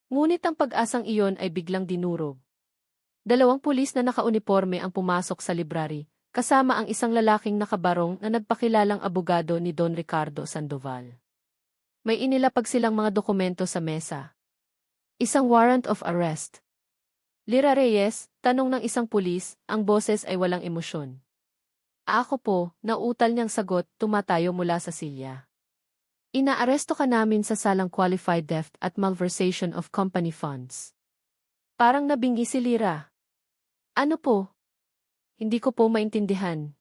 Ngunit ang pag-asang iyon ay biglang dinurog. 2 pulis na nakauniporme ang pumasok sa library, kasama ang isang lalaking nakabarong na nagpakilalang abogado ni Don Ricardo Sandoval. May inilapag silang mga dokumento sa mesa. Isang warrant of arrest. Lira Reyes, tanong ng isang pulis, ang boses ay walang emosyon. Ako po, nautal niyang sagot, tumatayo mula sa silya. Inaaresto ka namin sa salang qualified theft at malversation of company funds. Parang nabingi si Lira. Ano po? Hindi ko po maintindihan.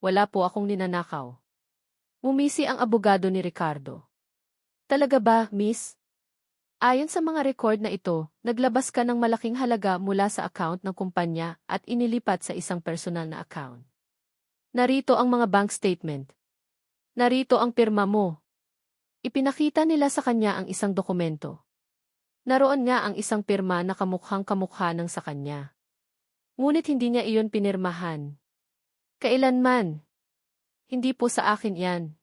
Wala po akong ninanakaw. Umisi ang abogado ni Ricardo. Talaga ba, miss? Ayon sa mga record na ito, naglabas ka ng malaking halaga mula sa account ng kumpanya at inilipat sa isang personal na account. Narito ang mga bank statement. Narito ang pirma mo. Ipinakita nila sa kanya ang isang dokumento. Naroon nga ang isang pirma na kamukhang-kamukha ng sa kanya. Ngunit hindi niya iyon pinirmahan. Kailanman. Hindi po sa akin yan.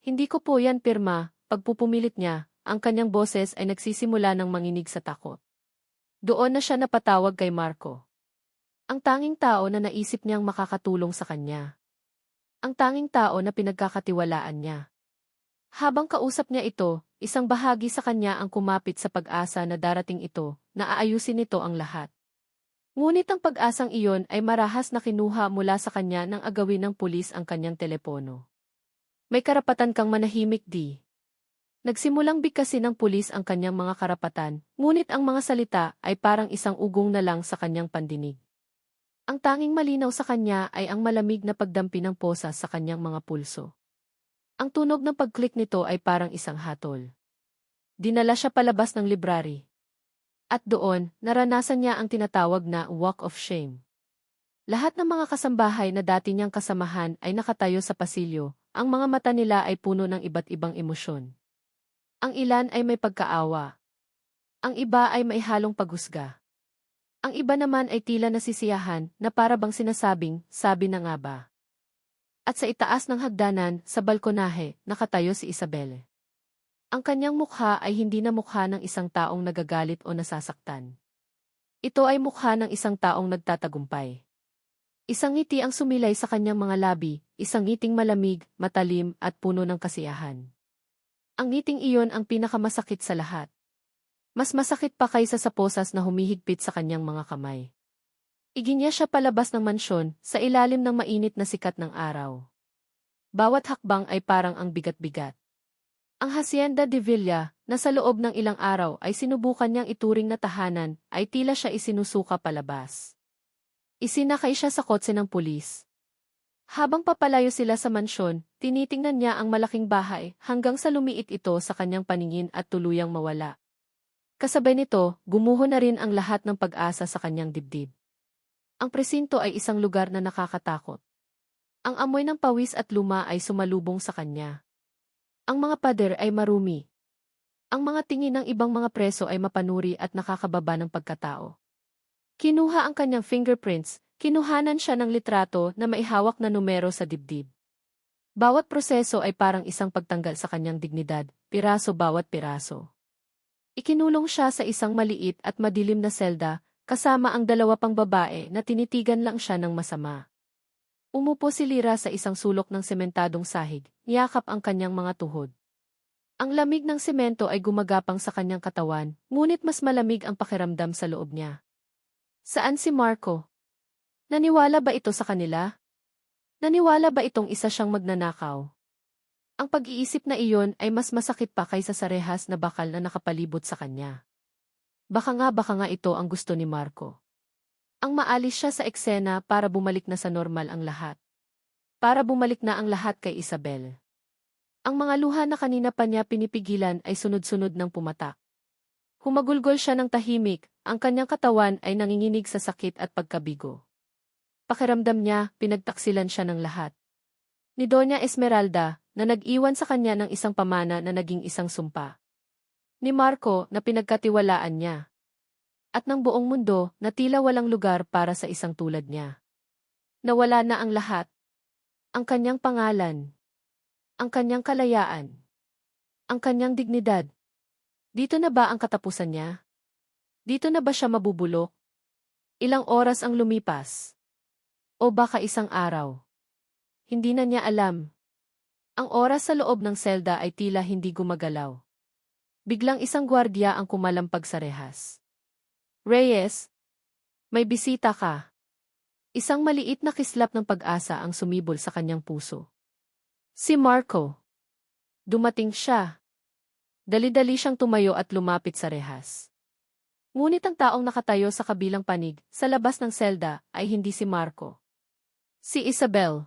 Hindi ko po yan pirma, pagpupumilit niya. Ang kanyang boses ay nagsisimula ng manginig sa takot. Doon na siya napatawag kay Marco. Ang tanging tao na naisip niyang makakatulong sa kanya. Ang tanging tao na pinagkakatiwalaan niya. Habang kausap niya ito, isang bahagi sa kanya ang kumapit sa pag-asa na darating ito, na aayusin nito ang lahat. Ngunit ang pag-asang iyon ay marahas na kinuha mula sa kanya ng agawin ng pulis ang kanyang telepono. May karapatan kang manahimik, di. Nagsimulang bigkasin ng pulis ang kanyang mga karapatan, ngunit ang mga salita ay parang isang ugong na lang sa kanyang pandinig. Ang tanging malinaw sa kanya ay ang malamig na pagdampi ng posa sa kanyang mga pulso. Ang tunog ng pag-click nito ay parang isang hatol. Dinala siya palabas ng library. At doon, naranasan niya ang tinatawag na walk of shame. Lahat ng mga kasambahay na dati niyang kasamahan ay nakatayo sa pasilyo, ang mga mata nila ay puno ng iba't ibang emosyon. Ang ilan ay may pagkaawa. Ang iba ay may halong paghusga. Ang iba naman ay tila nasisiyahan na para bang sinasabing, sabi na nga ba. At sa itaas ng hagdanan, sa balkonahe, nakatayo si Isabel. Ang kanyang mukha ay hindi na mukha ng isang taong nagagalit o nasasaktan. Ito ay mukha ng isang taong nagtatagumpay. Isang ngiti ang sumilay sa kanyang mga labi, isang ngiting malamig, matalim at puno ng kasiyahan. Ang ngiting iyon ang pinakamasakit sa lahat. Mas masakit pa kaysa sa posas na humihigpit sa kanyang mga kamay. Iginya siya palabas ng mansyon, sa ilalim ng mainit na sikat ng araw. Bawat hakbang ay parang ang bigat-bigat. Ang Hacienda de Villa, na sa loob ng ilang araw ay sinubukan niyang ituring na tahanan, ay tila siya isinusuka palabas. Isinakay siya sa kotse ng pulis. Habang papalayo sila sa mansyon, tinitingnan niya ang malaking bahay hanggang sa lumiit ito sa kanyang paningin at tuluyang mawala. Kasabay nito, gumuho na rin ang lahat ng pag-asa sa kanyang dibdib. Ang presinto ay isang lugar na nakakatakot. Ang amoy ng pawis at luma ay sumalubong sa kanya. Ang mga pader ay marumi. Ang mga tingin ng ibang mga preso ay mapanuri at nakakababa ng pagkatao. Kinuha ang kanyang fingerprints. Kinuhanan siya ng litrato na maihawak na numero sa dibdib. Bawat proseso ay parang isang pagtanggal sa kanyang dignidad, piraso bawat piraso. Ikinulong siya sa isang maliit at madilim na selda, kasama ang dalawa pang babae na tinitigan lang siya ng masama. Umupo si Lyra sa isang sulok ng sementadong sahig, niyakap ang kanyang mga tuhod. Ang lamig ng semento ay gumagapang sa kanyang katawan, ngunit mas malamig ang pakiramdam sa loob niya. Saan si Marco? Naniwala ba ito sa kanila? Naniwala ba itong isa siyang magnanakaw? Ang pag-iisip na iyon ay mas masakit pa kaysa sa rehas na bakal na nakapalibot sa kanya. Baka nga ito ang gusto ni Marco. Ang maalis siya sa eksena para bumalik na sa normal ang lahat. Para bumalik na ang lahat kay Isabel. Ang mga luha na kanina pa niya pinipigilan ay sunod-sunod ng pumatak. Humagulgol siya ng tahimik, ang kanyang katawan ay nanginginig sa sakit at pagkabigo. Pakiramdam niya, pinagtaksilan siya ng lahat. Ni Doña Esmeralda, na nag-iwan sa kanya ng isang pamana na naging isang sumpa. Ni Marco, na pinagkatiwalaan niya. At ng buong mundo, na tila walang lugar para sa isang tulad niya. Nawala na ang lahat. Ang kanyang pangalan. Ang kanyang kalayaan. Ang kanyang dignidad. Dito na ba ang katapusan niya? Dito na ba siya mabubulok? Ilang oras ang lumipas? O baka isang araw? Hindi na niya alam. Ang oras sa loob ng selda ay tila hindi gumagalaw. Biglang isang gwardiya ang kumalampag sa rehas. Reyes, may bisita ka. Isang maliit na kislap ng pag-asa ang sumibol sa kanyang puso. Si Marco. Dumating siya. Dali-dali siyang tumayo at lumapit sa rehas. Ngunit ang taong nakatayo sa kabilang panig, sa labas ng selda, ay hindi si Marco. Si Isabel.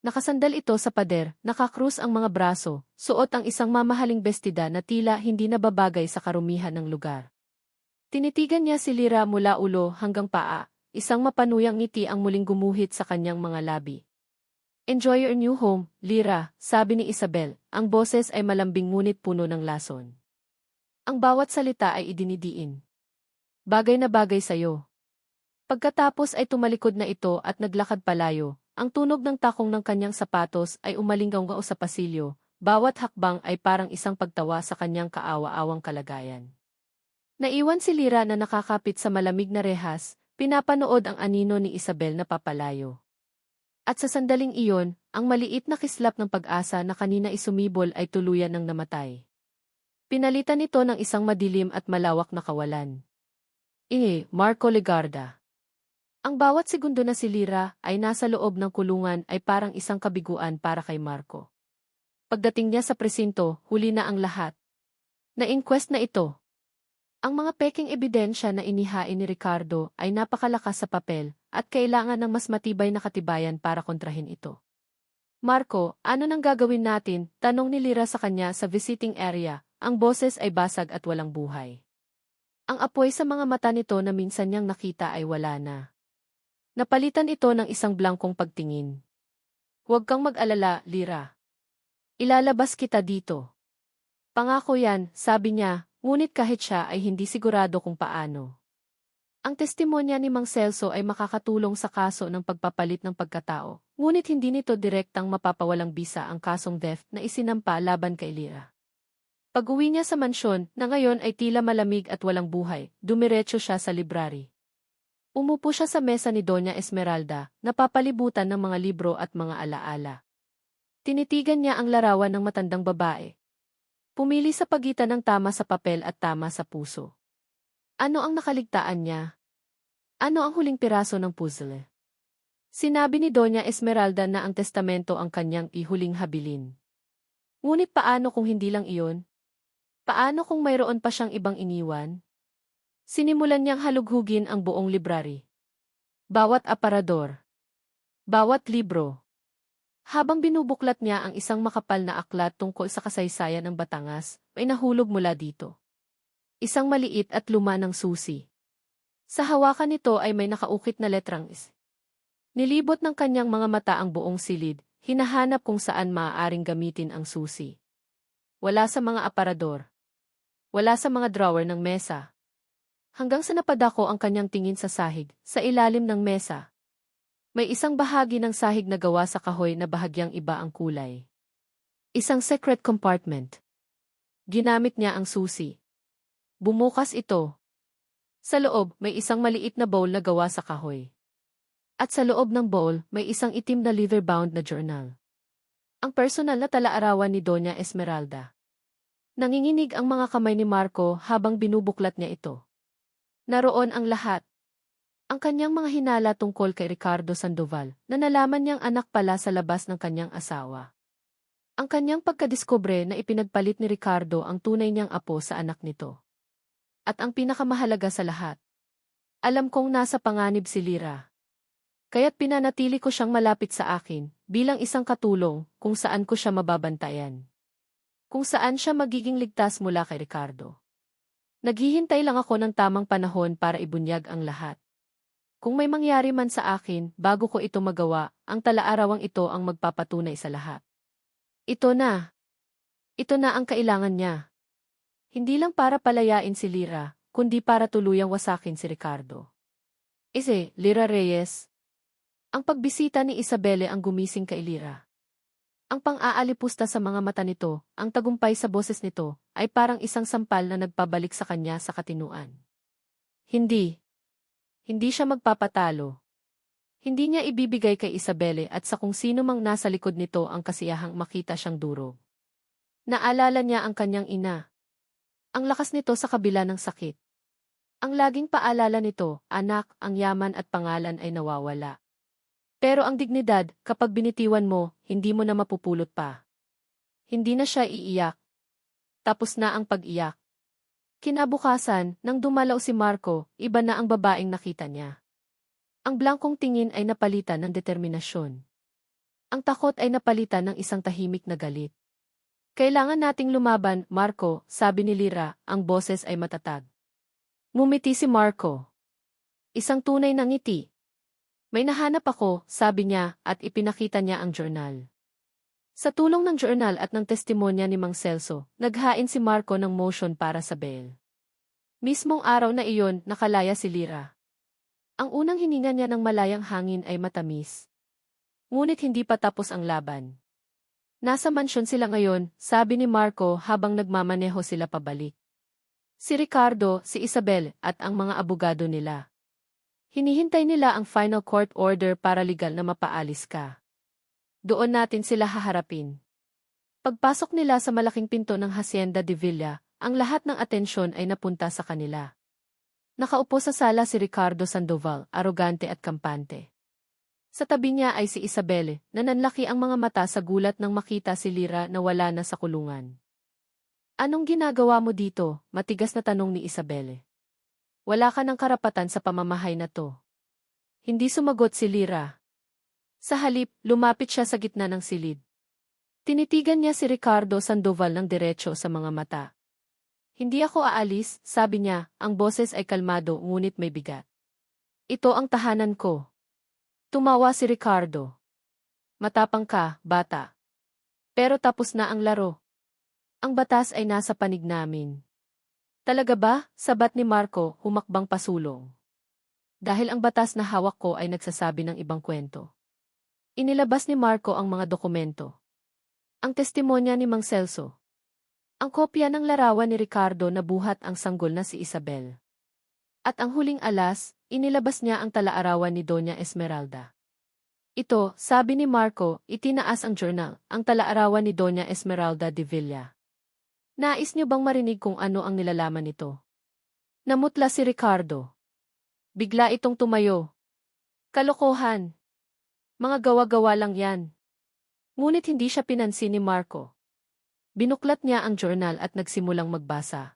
Nakasandal ito sa pader, nakakrus ang mga braso, suot ang isang mamahaling bestida na tila hindi nababagay sa karumihan ng lugar. Tinitigan niya si Lyra mula ulo hanggang paa, isang mapanuyang ngiti ang muling gumuhit sa kanyang mga labi. Enjoy your new home, Lyra, sabi ni Isabel, ang boses ay malambing ngunit puno ng lason. Ang bawat salita ay idinidiin. Bagay na bagay sa'yo. Pagkatapos ay tumalikod na ito at naglakad palayo, ang tunog ng takong ng kanyang sapatos ay umalinggaw-ngao sa pasilyo, bawat hakbang ay parang isang pagtawa sa kanyang kaawa-awang kalagayan. Naiwan si Lyra na nakakapit sa malamig na rehas, pinapanood ang anino ni Isabel na papalayo. At sa sandaling iyon, ang maliit na kislap ng pag-asa na kanina isumibol ay tuluyan ng namatay. Pinalitan ito ng isang madilim at malawak na kawalan. Marco Legarda. Ang bawat segundo na si Lyra ay nasa loob ng kulungan ay parang isang kabiguan para kay Marco. Pagdating niya sa presinto, huli na ang lahat. Na-inquest na ito. Ang mga peking ebidensya na inihain ni Ricardo ay napakalakas sa papel at kailangan ng mas matibay na katibayan para kontrahin ito. Marco, ano nang gagawin natin? Tanong ni Lyra sa kanya sa visiting area, ang boses ay basag at walang buhay. Ang apoy sa mga mata nito na minsan niyang nakita ay wala na. Napalitan ito ng isang blangkong pagtingin. Huwag kang mag-alala, Lyra. Ilalabas kita dito. Pangako yan, sabi niya, ngunit kahit siya ay hindi sigurado kung paano. Ang testimonya ni Mang Celso ay makakatulong sa kaso ng pagpapalit ng pagkatao, ngunit hindi nito direktang mapapawalang bisa ang kasong theft na isinampa laban kay Lyra. Pag-uwi niya sa mansyon, na ngayon ay tila malamig at walang buhay, dumiretso siya sa library. Umupo siya sa mesa ni Doña Esmeralda, napapalibutan ng mga libro at mga alaala. Tinitigan niya ang larawan ng matandang babae. Pumili sa pagitan ng tama sa papel at tama sa puso. Ano ang nakaligtaan niya? Ano ang huling piraso ng puzzle? Sinabi ni Doña Esmeralda na ang testamento ang kanyang ihuling habilin. Ngunit paano kung hindi lang iyon? Paano kung mayroon pa siyang ibang iniwan? Sinimulan niyang halughugin ang buong library. Bawat aparador. Bawat libro. Habang binubuklat niya ang isang makapal na aklat tungkol sa kasaysayan ng Batangas, ay nahulog mula dito. Isang maliit at luma ng susi. Sa hawakan nito ay may nakaukit na letrang S. Nilibot ng kanyang mga mata ang buong silid, hinahanap kung saan maaaring gamitin ang susi. Wala sa mga aparador. Wala sa mga drawer ng mesa. Hanggang sa napadako ang kanyang tingin sa sahig, sa ilalim ng mesa. May isang bahagi ng sahig na gawa sa kahoy na bahagyang iba ang kulay. Isang secret compartment. Ginamit niya ang susi. Bumukas ito. Sa loob, may isang maliit na bowl na gawa sa kahoy. At sa loob ng bowl, may isang itim na leather-bound na journal. Ang personal na tala-arawan ni Doña Esmeralda. Nanginginig ang mga kamay ni Marco habang binubuklat niya ito. Naroon ang lahat. Ang kanyang mga hinala tungkol kay Ricardo Sandoval, na nalaman niyang anak pala sa labas ng kanyang asawa. Ang kanyang pagkadiskubre na ipinagpalit ni Ricardo ang tunay niyang apo sa anak nito. At ang pinakamahalaga sa lahat, alam kong nasa panganib si Lyra. Kaya't pinanatili ko siyang malapit sa akin, bilang isang katulong, kung saan ko siya mababantayan. Kung saan siya magiging ligtas mula kay Ricardo. Naghihintay lang ako ng tamang panahon para ibunyag ang lahat. Kung may mangyari man sa akin, bago ko ito magawa, ang talaarawang ito ang magpapatunay sa lahat. Ito na. Ito na ang kailangan niya. Hindi lang para palayain si Lyra, kundi para tuluyang wasakin si Ricardo. Lyra Reyes. Ang pagbisita ni Isabelle ang gumising kay Lyra. Ang pang-aalipusta sa mga mata nito, ang tagumpay sa boses nito, ay parang isang sampal na nagpabalik sa kanya sa katinuan. Hindi siya magpapatalo. Hindi niya ibibigay kay Isabelle at sa kung sino mang nasa likod nito ang kasiyahang makita siyang durog. Naalala niya ang kanyang ina. Ang lakas nito sa kabila ng sakit. Ang laging paalala nito, anak, ang yaman at pangalan ay nawawala. Pero ang dignidad, kapag binitiwan mo, hindi mo na mapupulot pa. Hindi na siya iiyak. Tapos na ang pag-iyak. Kinabukasan, nang dumalaw si Marco, iba na ang babaeng nakita niya. Ang blankong tingin ay napalitan ng determinasyon. Ang takot ay napalitan ng isang tahimik na galit. Kailangan nating lumaban, Marco, sabi ni Lyra, ang boses ay matatag. Ngumiti si Marco. Isang tunay na ngiti. May nahanap ako, sabi niya, at ipinakita niya ang journal. Sa tulong ng journal at ng testimonya ni Mang Celso, naghain si Marco ng motion para sa bail. Mismong araw na iyon, nakalaya si Lyra. Ang unang hininga niya ng malayang hangin ay matamis. Ngunit hindi pa tapos ang laban. Nasa mansyon sila ngayon, sabi ni Marco habang nagmamaneho sila pabalik. Si Ricardo, si Isabel, at ang mga abogado nila. Hinihintay nila ang final court order para legal na mapaalis ka. Doon natin sila haharapin. Pagpasok nila sa malaking pinto ng Hacienda de Villa, ang lahat ng atensyon ay napunta sa kanila. Nakaupo sa sala si Ricardo Sandoval, arogante at kampante. Sa tabi niya ay si Isabelle, na nanlaki ang mga mata sa gulat nang makita si Lyra na wala na sa kulungan. Anong ginagawa mo dito? Matigas na tanong ni Isabelle. Wala ka ng karapatan sa pamamahay na to. Hindi sumagot si Lyra. Sa halip, lumapit siya sa gitna ng silid. Tinitigan niya si Ricardo Sandoval ng diretso sa mga mata. Hindi ako aalis, sabi niya, ang boses ay kalmado ngunit may bigat. Ito ang tahanan ko. Tumawa si Ricardo. Matapang ka, bata. Pero tapos na ang laro. Ang batas ay nasa panig namin. Talaga ba? Sabat ni Marco, humakbang pasulong. Dahil ang batas na hawak ko ay nagsasabi ng ibang kwento. Inilabas ni Marco ang mga dokumento. Ang testimonya ni Mang Celso. Ang kopya ng larawan ni Ricardo na buhat ang sanggol na si Isabel. At ang huling alas, inilabas niya ang talaarawan ni Doña Esmeralda. Ito, sabi ni Marco, itinaas ang journal, ang talaarawan ni Doña Esmeralda de Villa. Nais niyo bang marinig kung ano ang nilalaman nito? Namutla si Ricardo. Bigla itong tumayo. Kalokohan. Mga gawa-gawa lang yan. Ngunit hindi siya pinansin ni Marco. Binuklat niya ang journal at nagsimulang magbasa.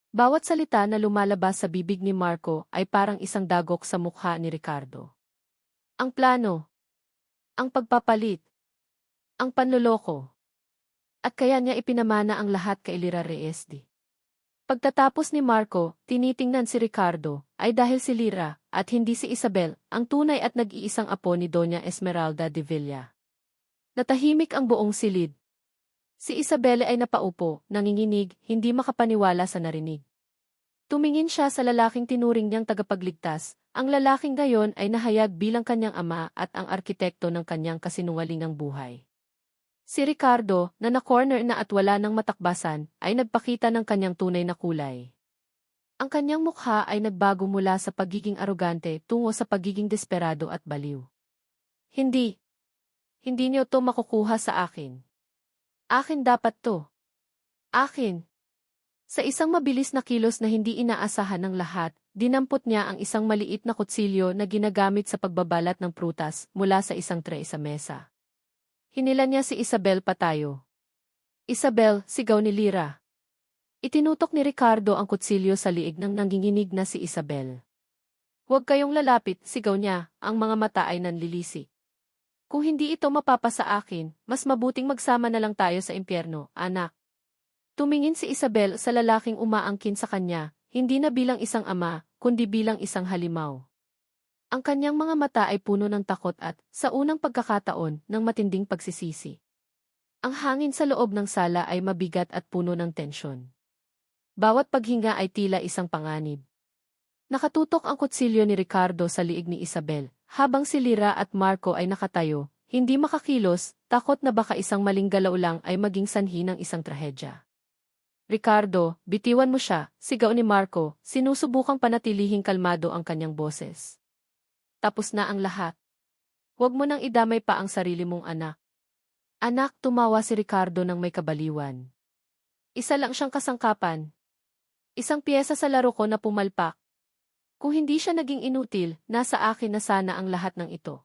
Bawat salita na lumalabas sa bibig ni Marco ay parang isang dagok sa mukha ni Ricardo. Ang plano. Ang pagpapalit. Ang panloloko. At kaya niya ipinamana ang lahat kay Lyra Reyes. Pagtatapos ni Marco, tinitingnan si Ricardo, ay dahil si Lyra, at hindi si Isabel, ang tunay at nag-iisang apo ni Doña Esmeralda de Villa. Natahimik ang buong silid. Si Isabelle ay napaupo, nanginginig, hindi makapaniwala sa narinig. Tumingin siya sa lalaking tinuring niyang tagapagligtas, ang lalaking gayon ay nahayag bilang kanyang ama at ang arkitekto ng kanyang kasinungalingang buhay. Si Ricardo, na na-corner na at wala ng matakbasan, ay nagpakita ng kanyang tunay na kulay. Ang kanyang mukha ay nagbago mula sa pagiging arogante tungo sa pagiging desperado at baliw. Hindi. Hindi niyo to makukuha sa akin. Akin dapat to. Akin. Sa isang mabilis na kilos na hindi inaasahan ng lahat, dinampot niya ang isang maliit na kutsilyo na ginagamit sa pagbabalat ng prutas mula sa isang tray sa mesa. Hinila niya si Isabel patayo. Isabel, sigaw ni Lyra. Itinutok ni Ricardo ang kutsilyo sa liig ng nanginginig na si Isabel. Huwag kayong lalapit, sigaw niya, ang mga mata ay nanlilisi. Kung hindi ito mapapa sa akin, mas mabuting magsama na lang tayo sa impyerno, anak. Tumingin si Isabel sa lalaking umaangkin sa kanya, hindi na bilang isang ama, kundi bilang isang halimaw. Ang kanyang mga mata ay puno ng takot at, sa unang pagkakataon, ng matinding pagsisisi. Ang hangin sa loob ng sala ay mabigat at puno ng tensyon. Bawat paghinga ay tila isang panganib. Nakatutok ang kutsilyo ni Ricardo sa liig ni Isabel, habang si Lyra at Marco ay nakatayo, hindi makakilos, takot na baka isang maling galaw lang ay maging sanhi ng isang trahedya. Ricardo, bitiwan mo siya, sigaw ni Marco, sinusubukang panatilihing kalmado ang kanyang boses. Tapos na ang lahat. Huwag mo nang idamay pa ang sarili mong anak. Anak, tumawa si Ricardo ng may kabaliwan. Isa lang siyang kasangkapan. Isang piyesa sa laro ko na pumalpak. Kung hindi siya naging inutil, nasa akin na sana ang lahat ng ito.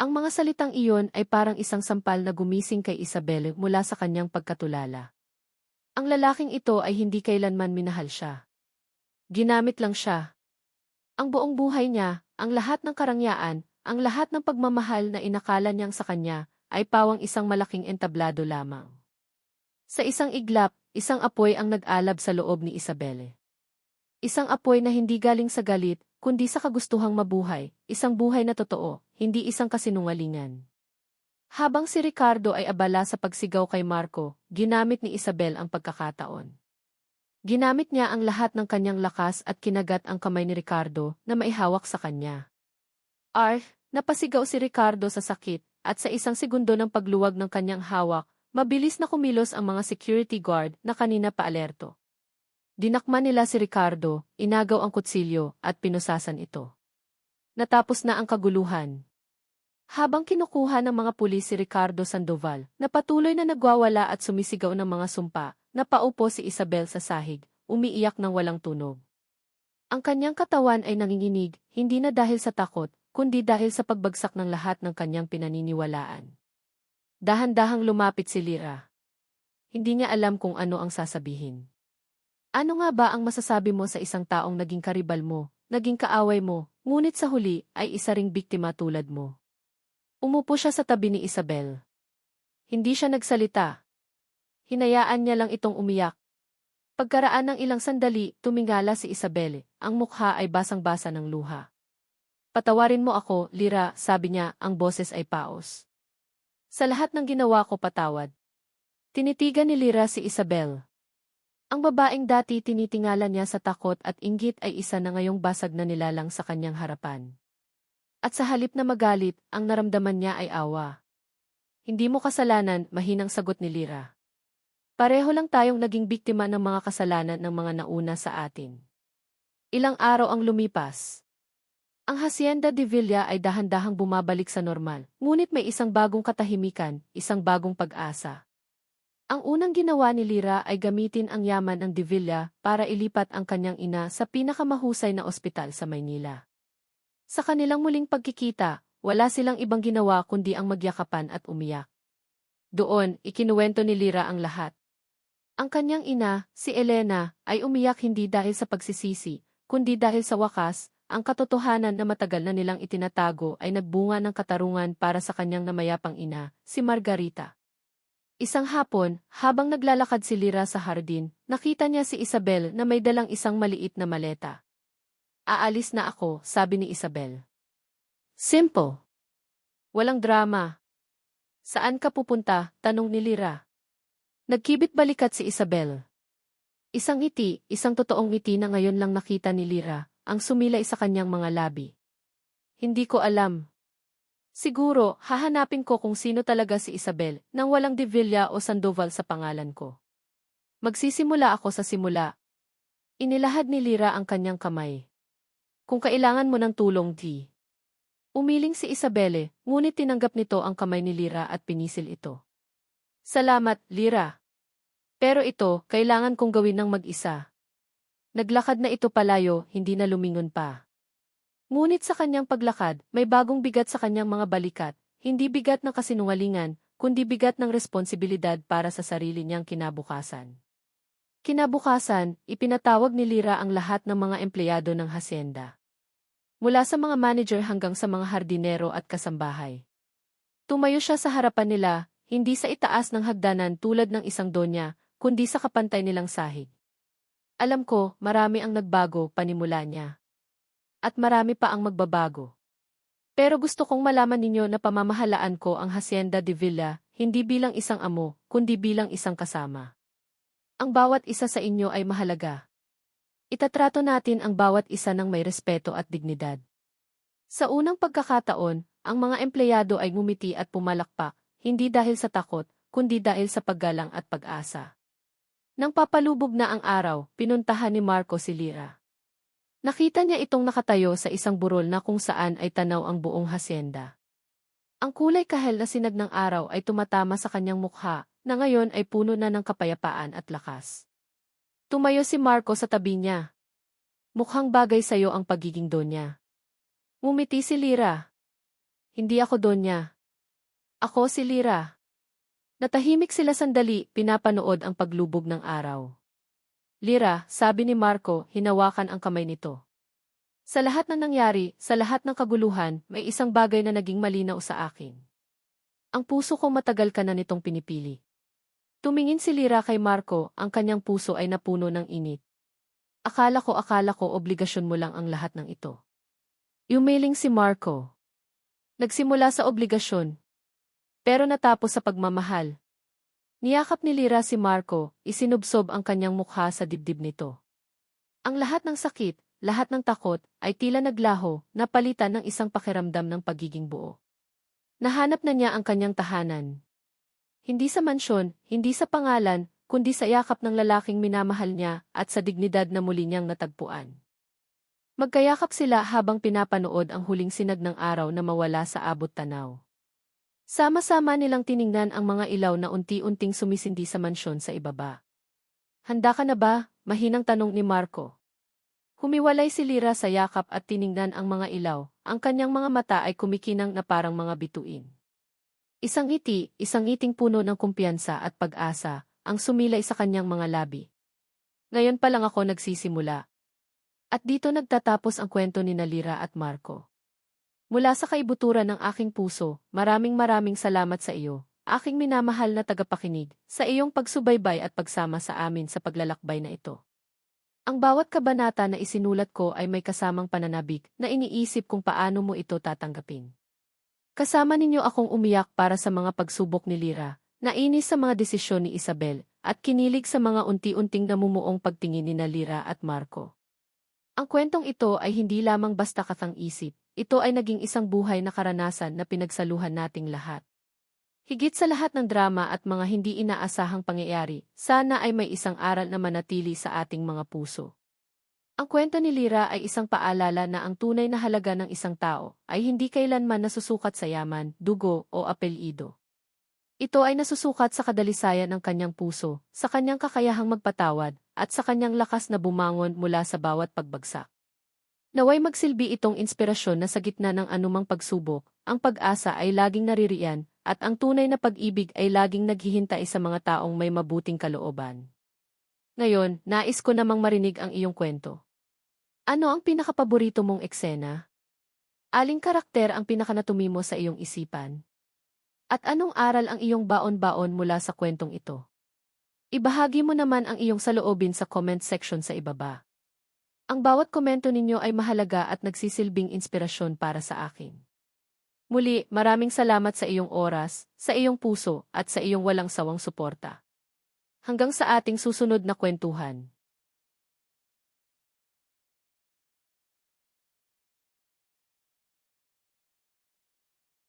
Ang mga salitang iyon ay parang isang sampal na gumising kay Isabel mula sa kanyang pagkatulala. Ang lalaking ito ay hindi kailanman minahal siya. Ginamit lang siya. Ang buong buhay niya, ang lahat ng karangyaan, ang lahat ng pagmamahal na inakala niyang sa kanya, ay pawang isang malaking entablado lamang. Sa isang iglap, isang apoy ang nag-alab sa loob ni Isabel. Isang apoy na hindi galing sa galit, kundi sa kagustuhang mabuhay, isang buhay na totoo, hindi isang kasinungalingan. Habang si Ricardo ay abala sa pagsigaw kay Marco, ginamit ni Isabel ang pagkakataon. Ginamit niya ang lahat ng kanyang lakas at kinagat ang kamay ni Ricardo na maihawak sa kanya. Napasigaw si Ricardo sa sakit, at sa isang segundo ng pagluwag ng kanyang hawak, mabilis na kumilos ang mga security guard na kanina pa alerto. Dinakman nila si Ricardo, inagaw ang kutsilyo, at pinusasan ito. Natapos na ang kaguluhan. Habang kinukuha ng mga pulis si Ricardo Sandoval, na patuloy na nagwawala at sumisigaw ng mga sumpa, napaupo si Isabel sa sahig, umiiyak ng walang tunog. Ang kanyang katawan ay nanginginig, hindi na dahil sa takot, kundi dahil sa pagbagsak ng lahat ng kanyang pinaniniwalaan. Dahan-dahang lumapit si Lyra. Hindi niya alam kung ano ang sasabihin. Ano nga ba ang masasabi mo sa isang taong naging karibal mo, naging kaaway mo, ngunit sa huli ay isa ring biktima tulad mo? Umupo siya sa tabi ni Isabel. Hindi siya nagsalita. Hinayaan niya lang itong umiyak. Pagkaraan ng ilang sandali, tumingala si Isabel, ang mukha ay basang-basa ng luha. Patawarin mo ako, Lyra, sabi niya, ang boses ay paos. Sa lahat ng ginawa ko patawad. Tinitigan ni Lyra si Isabel. Ang babaeng dati tinitingala niya sa takot at inggit ay isa na ngayong basag na nilalang sa kanyang harapan. At sa halip na magalit, ang naramdaman niya ay awa. Hindi mo kasalanan, mahinang sagot ni Lyra. Pareho lang tayong naging biktima ng mga kasalanan ng mga nauna sa atin. Ilang araw ang lumipas. Ang Hacienda de Villa ay dahan-dahang bumabalik sa normal, ngunit may isang bagong katahimikan, isang bagong pag-asa. Ang unang ginawa ni Lyra ay gamitin ang yaman ng de Villa para ilipat ang kanyang ina sa pinakamahusay na ospital sa Maynila. Sa kanilang muling pagkikita, wala silang ibang ginawa kundi ang magyakapan at umiyak. Doon, ikinuwento ni Lyra ang lahat. Ang kanyang ina, si Elena, ay umiyak hindi dahil sa pagsisisi, kundi dahil sa wakas, ang katotohanan na matagal na nilang itinatago ay nagbunga ng katarungan para sa kanyang namayapang ina, si Margarita. Isang hapon, habang naglalakad si Lyra sa hardin, nakita niya si Isabel na may dalang isang maliit na maleta. Aalis na ako, sabi ni Isabel. Simple. Walang drama. Saan ka pupunta? Tanong ni Lyra. Nagkibit balikat si Isabel. Isang ngiti, isang totoong ngiti na ngayon lang nakita ni Lyra, ang sumilay sa kanyang mga labi. Hindi ko alam. Siguro, hahanapin ko kung sino talaga si Isabel, nang walang de Villa o Sandoval sa pangalan ko. Magsisimula ako sa simula. Inilahad ni Lyra ang kanyang kamay. Kung kailangan mo ng tulong, di. Umiling si Isabelle, ngunit tinanggap nito ang kamay ni Lyra at pinisil ito. Salamat, Lyra. Pero ito, kailangan kong gawin ng mag-isa. Naglakad na ito palayo, hindi na lumingon pa. Ngunit sa kanyang paglakad, may bagong bigat sa kanyang mga balikat, hindi bigat ng kasinungalingan, kundi bigat ng responsibilidad para sa sarili niyang kinabukasan. Kinabukasan, ipinatawag ni Lyra ang lahat ng mga empleyado ng hasyenda. Mula sa mga manager hanggang sa mga hardinero at kasambahay. Tumayo siya sa harapan nila, hindi sa itaas ng hagdanan tulad ng isang donya, kundi sa kapantay nilang sahig. Alam ko, marami ang nagbago panimula niya. At marami pa ang magbabago. Pero gusto kong malaman ninyo na pamamahalaan ko ang Hacienda de Villa, hindi bilang isang amo, kundi bilang isang kasama. Ang bawat isa sa inyo ay mahalaga. Itatrato natin ang bawat isa ng may respeto at dignidad. Sa unang pagkakataon, ang mga empleyado ay ngumiti at pumalakpak, hindi dahil sa takot, kundi dahil sa paggalang at pag-asa. Nang papalubog na ang araw, pinuntahan ni Marco si Lyra. Nakita niya itong nakatayo sa isang burol na kung saan ay tanaw ang buong hasyenda. Ang kulay kahel na sinag ng araw ay tumatama sa kanyang mukha, na ngayon ay puno na ng kapayapaan at lakas. Tumayo si Marco sa tabi niya. Mukhang bagay sa'yo ang pagiging donya. Ngumiti si Lyra. Hindi ako donya. Ako si Lyra. Natahimik sila sandali, pinapanood ang paglubog ng araw. Lyra, sabi ni Marco, hinawakan ang kamay nito. Sa lahat ng nangyari, sa lahat ng kaguluhan, may isang bagay na naging malinaw sa akin. Ang puso ko matagal ka na nitong pinipili. Tumingin si Lyra kay Marco, ang kanyang puso ay napuno ng init. Akala ko obligasyon mo lang ang lahat ng ito. Yumiling si Marco. Nagsimula sa obligasyon, pero natapos sa pagmamahal. Niyakap ni Lyra si Marco, isinubsob ang kanyang mukha sa dibdib nito. Ang lahat ng sakit, lahat ng takot, ay tila naglaho, napalitan ng isang pakiramdam ng pagiging buo. Nahanap na niya ang kanyang tahanan. Hindi sa mansyon, hindi sa pangalan, kundi sa yakap ng lalaking minamahal niya at sa dignidad na muli niyang natagpuan. Magkayakap sila habang pinapanood ang huling sinag ng araw na mawala sa abot tanaw. Sama-sama nilang tiningnan ang mga ilaw na unti-unting sumisindi sa mansyon sa ibaba. Handa ka na ba? Mahinang tanong ni Marco. Humiwalay si Lyra sa yakap at tiningnan ang mga ilaw, ang kanyang mga mata ay kumikinang na parang mga bituin. Isang ngiting puno ng kumpiyansa at pag-asa, ang sumilay sa kanyang mga labi. Ngayon pa lang ako nagsisimula. At dito nagtatapos ang kwento ni Lyra at Marco. Mula sa kaibuturan ng aking puso, maraming salamat sa iyo, aking minamahal na tagapakinig, sa iyong pagsubaybay at pagsama sa amin sa paglalakbay na ito. Ang bawat kabanata na isinulat ko ay may kasamang pananabik na iniisip kung paano mo ito tatanggapin. Kasama ninyo akong umiyak para sa mga pagsubok ni Lyra, nainis sa mga desisyon ni Isabel, at kinilig sa mga unti-unting namumuong pagtingin ni Lyra at Marco. Ang kwentong ito ay hindi lamang basta katang-isip, ito ay naging isang buhay na karanasan na pinagsaluhan nating lahat. Higit sa lahat ng drama at mga hindi inaasahang pangyayari, sana ay may isang aral na manatili sa ating mga puso. Ang kwento ni Lyra ay isang paalala na ang tunay na halaga ng isang tao ay hindi kailanman nasusukat sa yaman, dugo o apelyido. Ito ay nasusukat sa kadalisayan ng kanyang puso, sa kanyang kakayahang magpatawad, at sa kanyang lakas na bumangon mula sa bawat pagbagsak. Naway magsilbi itong inspirasyon na sa gitna ng anumang pagsubok, ang pag-asa ay laging naririyan, at ang tunay na pag-ibig ay laging naghihintay sa mga taong may mabuting kalooban. Ngayon, nais ko namang marinig ang iyong kwento. Ano ang pinakapaborito mong eksena? Aling karakter ang pinakanatumi mo sa iyong isipan? At anong aral ang iyong baon-baon mula sa kwentong ito? Ibahagi mo naman ang iyong saloobin sa comment section sa ibaba. Ang bawat komento ninyo ay mahalaga at nagsisilbing inspirasyon para sa akin. Muli, maraming salamat sa iyong oras, sa iyong puso, at sa iyong walang sawang suporta. Hanggang sa ating susunod na kwentuhan.